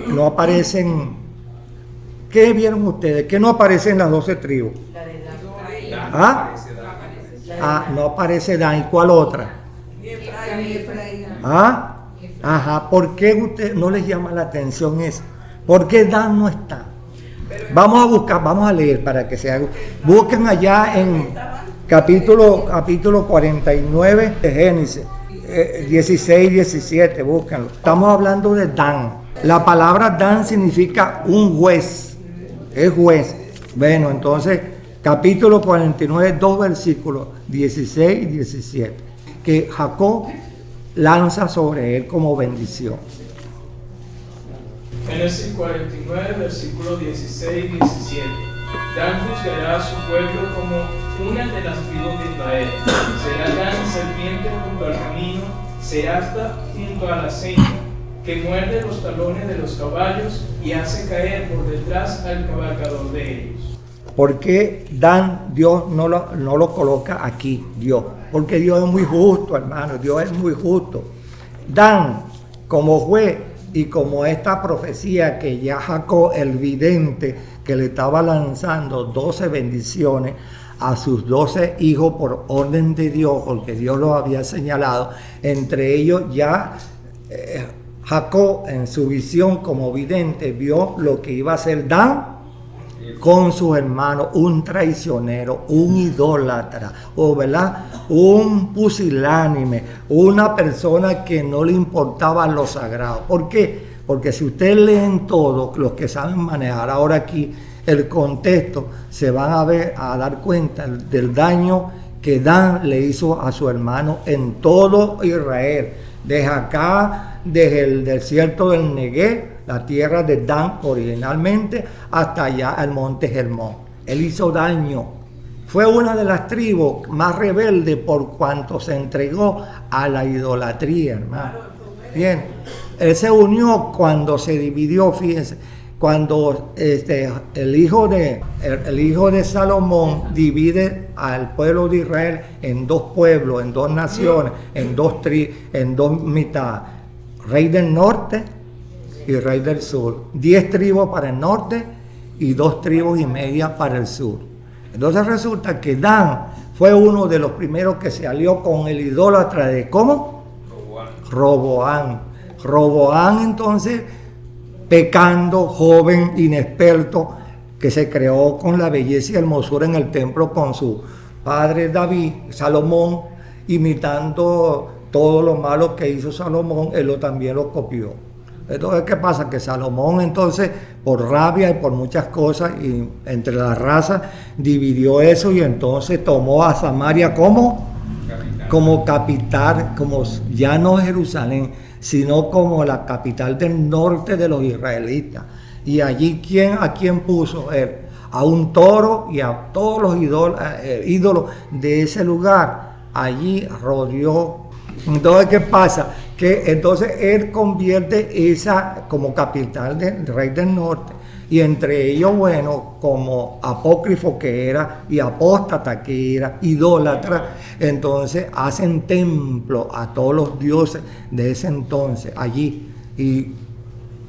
no aparecen. ¿Qué vieron ustedes? ¿Qué no aparece en las 12 tribus? ¿Ah? No aparece Dan. ¿Y cuál otra? ¿Ah? Ajá, ¿por qué usted no les llama la atención eso? ¿Por qué Dan no está? Vamos a buscar, vamos a leer para que se haga. Busquen allá en capítulo 49 de Génesis, 16 y 17, búsquenlo. Estamos hablando de Dan. La palabra Dan significa un juez, es juez. Bueno, entonces, capítulo 49, 2 versículos, 16 y 17, que Jacob lanza sobre él como bendición. Génesis 49, versículos 16 y 17. Dan juzgará a su pueblo como una de las tribus de Israel. Será Dan serpiente junto al camino, se ata junto a la senda, que muerde los talones de los caballos y hace caer por detrás al cabalgador de ellos. ¿Por qué Dan, Dios no lo coloca aquí, Dios? Porque Dios es muy justo, hermano, Dios es muy justo. Dan, como juez, y como esta profecía que ya Jacob, el vidente, que le estaba lanzando 12 bendiciones a sus 12 hijos por orden de Dios, porque Dios los había señalado, entre ellos ya Jacob en su visión como vidente vio lo que iba a hacer Dan con sus hermanos, un traicionero, un idólatra, o ¿verdad? Un pusilánime, una persona que no le importaba lo sagrado. ¿Por qué? Porque si ustedes leen todo, los que saben manejar ahora aquí el contexto, se van a dar cuenta del daño que Dan le hizo a su hermano en todo Israel, desde acá, desde el desierto del Negev, la tierra de Dan originalmente, hasta allá al monte Hermón. Él hizo daño. Fue una de las tribus más rebeldes por cuanto se entregó a la idolatría, hermano. Bien, él se unió cuando se dividió, fíjense, cuando el hijo de Salomón divide al pueblo de Israel en dos pueblos, en dos naciones, en dos mitades. Rey del norte y rey del sur. 10 tribus para el norte y 2 tribus y media para el sur. Entonces resulta que Dan fue uno de los primeros que se alió con el idólatra de ¿cómo? Roboán. Roboán entonces, pecando, joven, inexperto, que se creó con la belleza y hermosura en el templo con su padre David, Salomón, imitando todo lo malo que hizo Salomón, él también lo copió. Entonces, ¿qué pasa? Que Salomón entonces, por rabia y por muchas cosas, y entre las razas, dividió eso y entonces tomó a Samaria como capital, como ya no Jerusalén, sino como la capital del norte de los israelitas. Y allí, ¿a quién puso él? A un toro y a todos los ídolos de ese lugar. Allí rodeó. Entonces, ¿qué pasa? Que entonces él convierte esa como capital del rey del norte, Y entre ellos, bueno, como apócrifo que era, y apóstata que era, idólatra, entonces hacen templo a todos los dioses de ese entonces allí. Y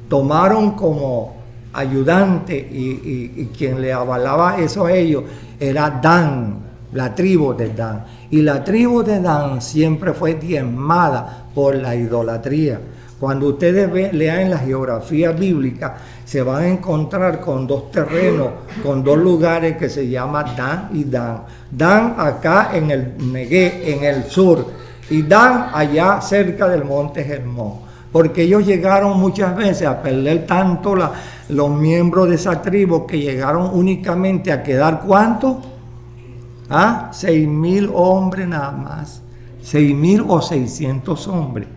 tomaron como ayudante y quien le avalaba eso a ellos era Dan, la tribu de Dan. Y la tribu de Dan siempre fue diezmada por la idolatría. Cuando ustedes lean la geografía bíblica, se van a encontrar con dos terrenos, con dos lugares que se llaman Dan y Dan. Dan acá en el Negué, en el sur, y Dan allá cerca del monte Hermón. Porque ellos llegaron muchas veces a perder tanto los miembros de esa tribu que llegaron únicamente a quedar ¿cuántos? 6.000 hombres nada más. 6.000 o 600 hombres.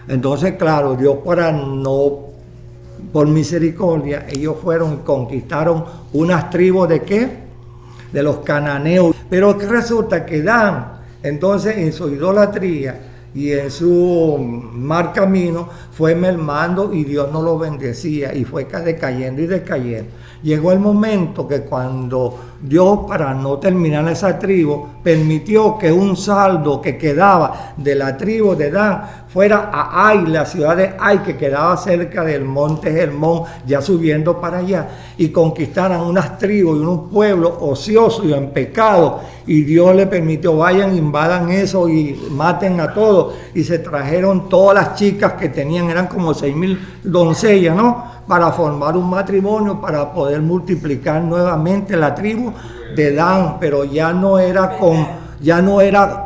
Entonces, claro, Dios por misericordia, ellos fueron y conquistaron unas tribus ¿de qué? De los cananeos. Pero resulta que Dan, entonces en su idolatría y en su mal camino, fue mermando y Dios no lo bendecía y fue decayendo y decayendo. Llegó el momento que cuando Dios, para no terminar esa tribu, permitió que un saldo que quedaba de la tribu de Dan fuera a Ai, la ciudad de Ai, que quedaba cerca del monte Hermón, ya subiendo para allá, y conquistaran unas tribus y unos pueblos ociosos y en pecado, y Dios le permitió, vayan, invadan eso y maten a todos, y se trajeron todas las chicas que tenían, eran como 6.000 doncellas, ¿no?, para formar un matrimonio, para poder multiplicar nuevamente la tribu de Dan, pero ya no era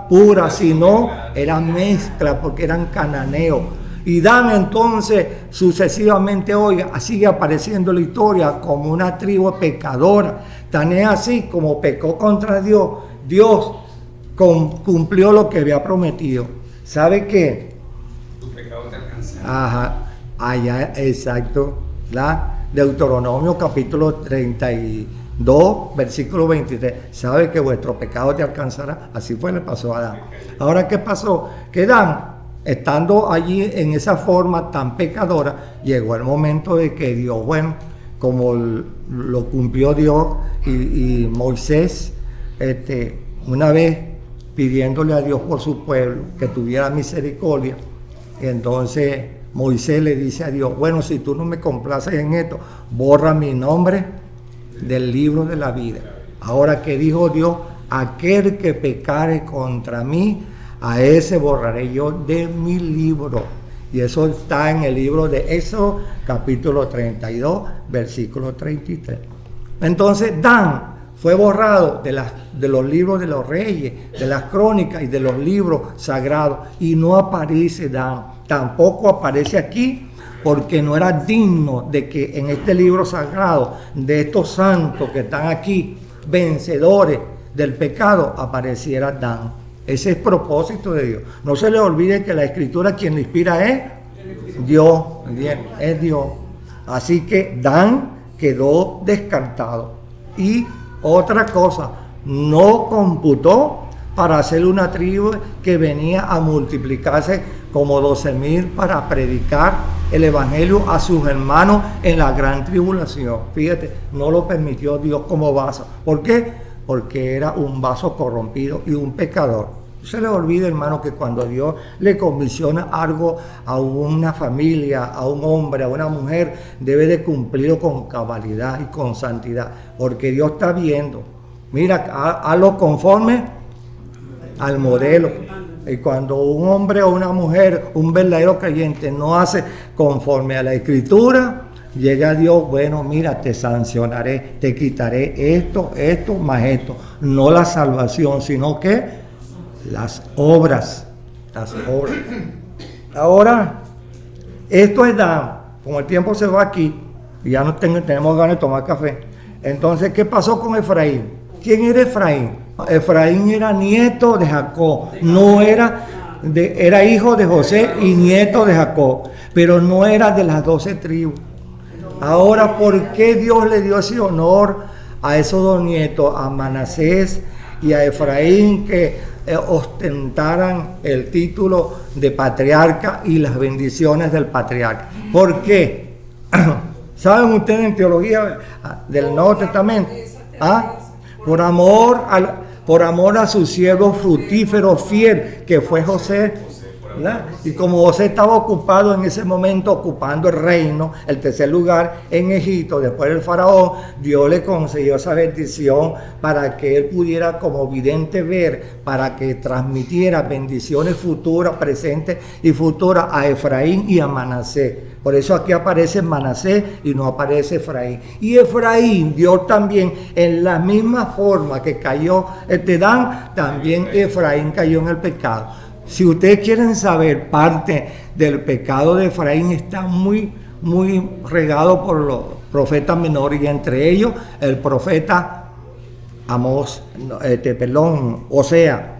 pura, sino era mezcla, porque eran cananeos. Y Dan entonces sucesivamente hoy sigue apareciendo en la historia como una tribu pecadora. Tan es así como pecó contra Dios, Dios cumplió lo que había prometido. ¿Sabe qué? Tu pecado te alcanza. Ajá, allá, exacto. Deuteronomio capítulo 32, versículo 23. Sabe que vuestro pecado te alcanzará. Así fue, le pasó a Dan. Ahora, ¿qué pasó? Que Dan, estando allí en esa forma tan pecadora, llegó el momento de que Dios, bueno, como lo cumplió Dios y Moisés, una vez pidiéndole a Dios por su pueblo que tuviera misericordia, entonces Moisés le dice a Dios, bueno, si tú no me complaces en esto, borra mi nombre del libro de la vida. Ahora, que dijo Dios, aquel que pecare contra mí, a ese borraré yo de mi libro. Y eso está en el libro de Éxodo, capítulo 32, versículo 33. Entonces, Dan fue borrado de los libros de los reyes, de las crónicas y de los libros sagrados, y no aparece Dan. Tampoco aparece aquí, porque no era digno de que en este libro sagrado de estos santos que están aquí, vencedores del pecado, apareciera Dan. Ese es el propósito de Dios. No se le olvide que la Escritura, quien la inspira es Dios, es Dios. Así que Dan quedó descartado. Y otra cosa, no computó para hacer una tribu que venía a multiplicarse como 12.000 para predicar el evangelio a sus hermanos en la gran tribulación. Fíjate, no lo permitió Dios como vaso. ¿Por qué? Porque era un vaso corrompido y un pecador. No se le olvide, hermano, que cuando Dios le comisiona algo a una familia, a un hombre, a una mujer, debe de cumplirlo con cabalidad y con santidad, porque Dios está viendo. Mira, hazlo conforme al modelo. Y cuando un hombre o una mujer, un verdadero creyente, no hace conforme a la Escritura, llega Dios, bueno, mira, te sancionaré, te quitaré esto, más esto. No la salvación, sino que las obras. Ahora, esto es Dan. Como el tiempo se va aquí, y ya no tenemos ganas de tomar café. Entonces, ¿qué pasó con Efraín? ¿Quién era Efraín? Efraín era nieto de Jacob, era hijo de José y nieto de Jacob, pero no era de las 12 tribus. Ahora, ¿por qué Dios le dio ese honor a esos dos nietos, a Manasés y a Efraín, que ostentaran el título de patriarca y las bendiciones del patriarca? ¿Por qué? ¿Saben ustedes en teología del Nuevo Testamento? Por amor a su siervo fructífero fiel, que fue José, ¿verdad? Y como José estaba ocupado en ese momento, ocupando el reino, el tercer lugar en Egipto, después del faraón, Dios le concedió esa bendición para que él pudiera como vidente ver, para que transmitiera bendiciones futuras, presentes y futuras a Efraín y a Manasés. Por eso aquí aparece Manasés y no aparece Efraín. Y Efraín, Dios también, en la misma forma que cayó Dan, también Efraín cayó en el pecado. Si ustedes quieren saber parte del pecado de Efraín, está muy regado por los profetas menores, y entre ellos el profeta Osea.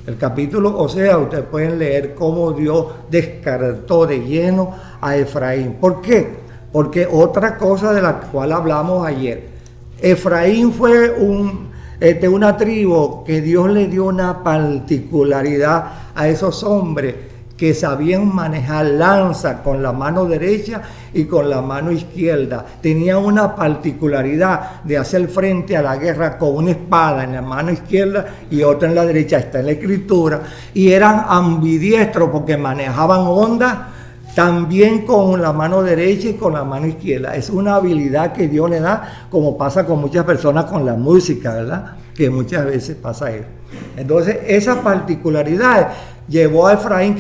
El capítulo Osea, ustedes pueden leer cómo Dios descartó de lleno a Efraín. ¿Por qué? Porque otra cosa de la cual hablamos ayer, Efraín fue una tribu que Dios le dio una particularidad a esos hombres que sabían manejar lanza con la mano derecha y con la mano izquierda. Tenían una particularidad de hacer frente a la guerra con una espada en la mano izquierda y otra en la derecha, está en la escritura, y eran ambidiestros porque manejaban ondas también con la mano derecha y con la mano izquierda. Es una habilidad que Dios le da, como pasa con muchas personas con la música, ¿verdad? Que muchas veces pasa eso. Entonces, esa particularidad llevó a Efraín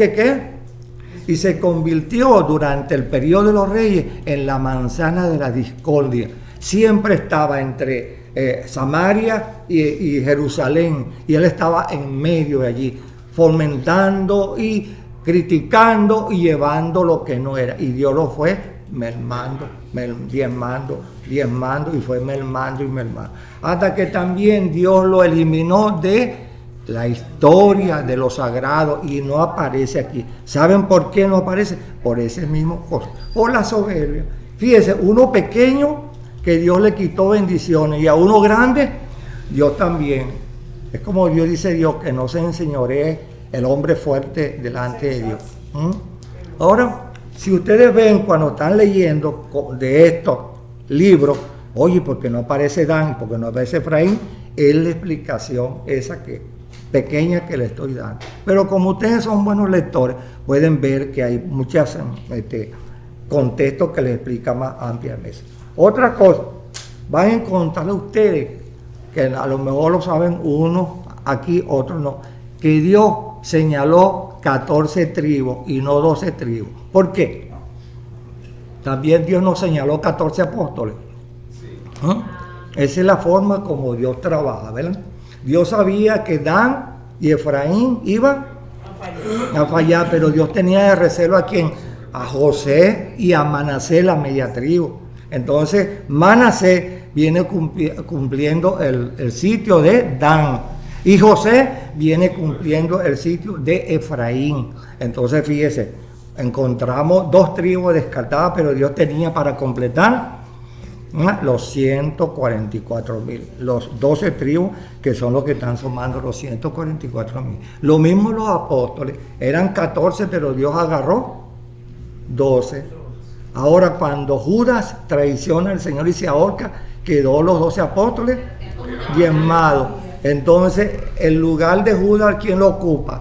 y se convirtió durante el periodo de los reyes en la manzana de la discordia. Siempre estaba entre Samaria y Jerusalén, y él estaba en medio de allí, fomentando y criticando y llevando lo que no era, y Dios lo fue diezmando y fue mermando, hasta que también Dios lo eliminó de la historia de lo sagrado y no aparece aquí. ¿Saben por qué no aparece? Por ese mismo cosa, por la soberbia. Fíjese, uno pequeño que Dios le quitó bendiciones, y a uno grande Dios también. Es como Dios dice, Dios, que no se enseñoree el hombre fuerte delante de Dios. Ahora, si ustedes ven cuando están leyendo de estos libros, oye, ¿por qué no aparece Dan? ¿Por qué no aparece Efraín? Es la explicación esa pequeña que le estoy dando. Pero como ustedes son buenos lectores, pueden ver que hay muchos contextos que les explica más ampliamente. Otra cosa, van a encontrar ustedes, que a lo mejor lo saben unos aquí, otros no, que Dios señaló 14 tribus y no 12 tribus. ¿Por qué? También Dios nos señaló 14 apóstoles. Esa es la forma como Dios trabaja, ¿verdad? Dios sabía que Dan y Efraín iban a fallar, pero Dios tenía de reserva a quién, a José y a Manasés, la media tribu. Entonces Manasés viene cumpliendo el sitio de Dan, y José viene cumpliendo el sitio de Efraín. Entonces fíjese, encontramos 2 tribus descartadas, pero Dios tenía para completar los 144.000, los 12 tribus que son los que están sumando los 144.000. Lo mismo los apóstoles, eran 14, pero Dios agarró 12. Ahora, cuando Judas traiciona al Señor y se ahorca, quedó los 12 apóstoles diezmados. Entonces, el lugar de Judas, ¿quién lo ocupa?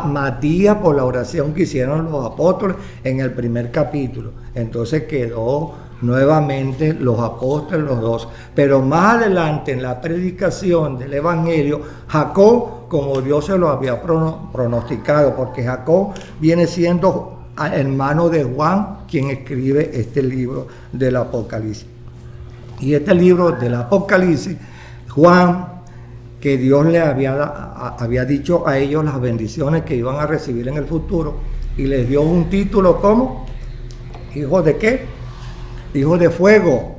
Matías, por la oración que hicieron los apóstoles en el primer capítulo. Entonces quedó nuevamente los apóstoles, los 12. Pero más adelante, en la predicación del Evangelio, Jacob, como Dios se lo había pronosticado, porque Jacob viene siendo hermano de Juan, quien escribe este libro del Apocalipsis. Y este libro del Apocalipsis, Juan, que Dios le había dicho a ellos las bendiciones que iban a recibir en el futuro, y les dio un título como ¿hijo de qué? Hijo de fuego.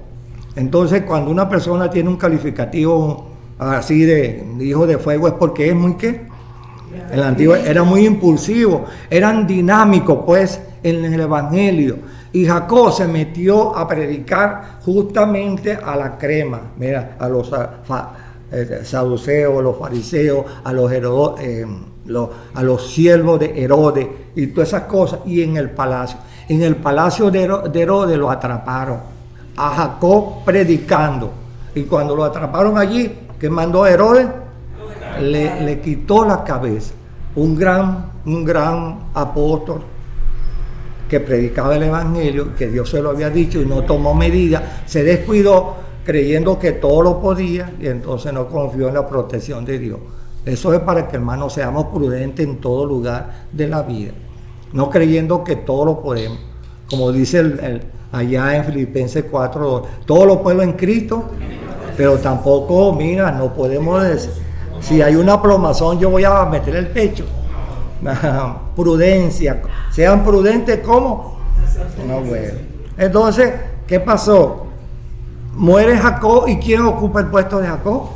Entonces, cuando una persona tiene un calificativo así de hijo de fuego, es porque es muy ¿qué? En la antigua era muy impulsivo, eran dinámicos pues en el Evangelio. Y Jacob se metió a predicar justamente a la crema, mira, a los saduceos, los fariseos, a los siervos de Herodes y todas esas cosas. Y en el palacio de Herodes lo atraparon a Jacob predicando. Y cuando lo atraparon allí, ¿qué mandó Herodes? Le quitó la cabeza. Un gran apóstol que predicaba el evangelio, que Dios se lo había dicho y no tomó medidas, se descuidó creyendo que todo lo podía y entonces no confió en la protección de Dios. Eso es para que, hermanos, seamos prudentes en todo lugar de la vida, no creyendo que todo lo podemos. Como dice allá en Filipenses 4:2, todo lo puedo en Cristo, pero tampoco, mira, no podemos decir, si hay una plomazón yo voy a meter el pecho. Prudencia, sean prudentes como no, bueno. Entonces, ¿qué pasó? Muere Jacob, ¿y quién ocupa el puesto de Jacob?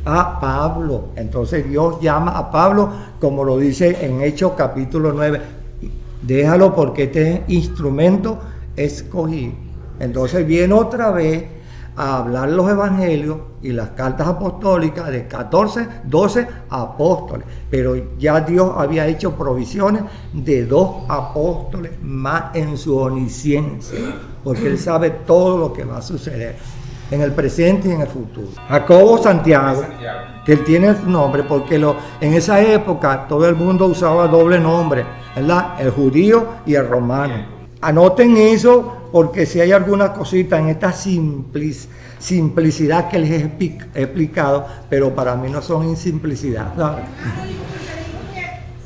Pablo. Entonces Dios llama a Pablo, como lo dice en Hechos capítulo 9, déjalo porque este es instrumento escogido. Entonces viene otra vez a hablar los evangelios y las cartas apostólicas de 12 apóstoles, pero ya Dios había hecho provisiones de 2 apóstoles más en su omnisciencia, porque Él sabe todo lo que va a suceder en el presente y en el futuro. Jacobo Santiago, que él tiene su nombre porque en esa época todo el mundo usaba doble nombre, ¿verdad? El judío y el romano. Anoten eso, porque si hay alguna cosita en esta simplicidad que les he explicado, pero para mí no son insimplicidad, ¿sabes?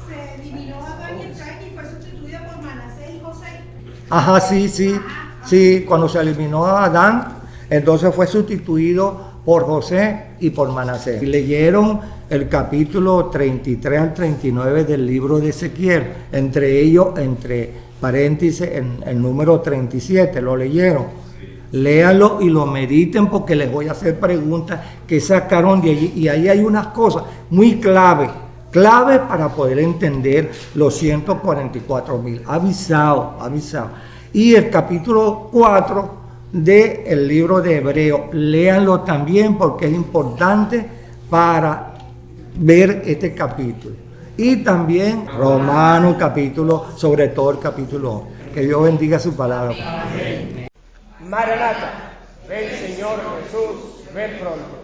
Se eliminó a Adán y Efraín y fue sustituida por Manasés y José. Ajá, sí, cuando se eliminó a Adán, entonces fue sustituido por José y por Manasés. Y leyeron el capítulo 33 al 39 del libro de Ezequiel, entre ellos, entre paréntesis, en el número 37, lo leyeron. Léanlo y lo mediten, porque les voy a hacer preguntas que sacaron de allí, y ahí hay unas cosas muy clave para poder entender los 144,000. Avisado. Y el capítulo 4 del libro de Hebreos, léanlo también porque es importante para ver este capítulo. Y también Romanos capítulo, sobre todo el capítulo 11. Que Dios bendiga su palabra. Maranata, ven Señor Jesús, ven pronto.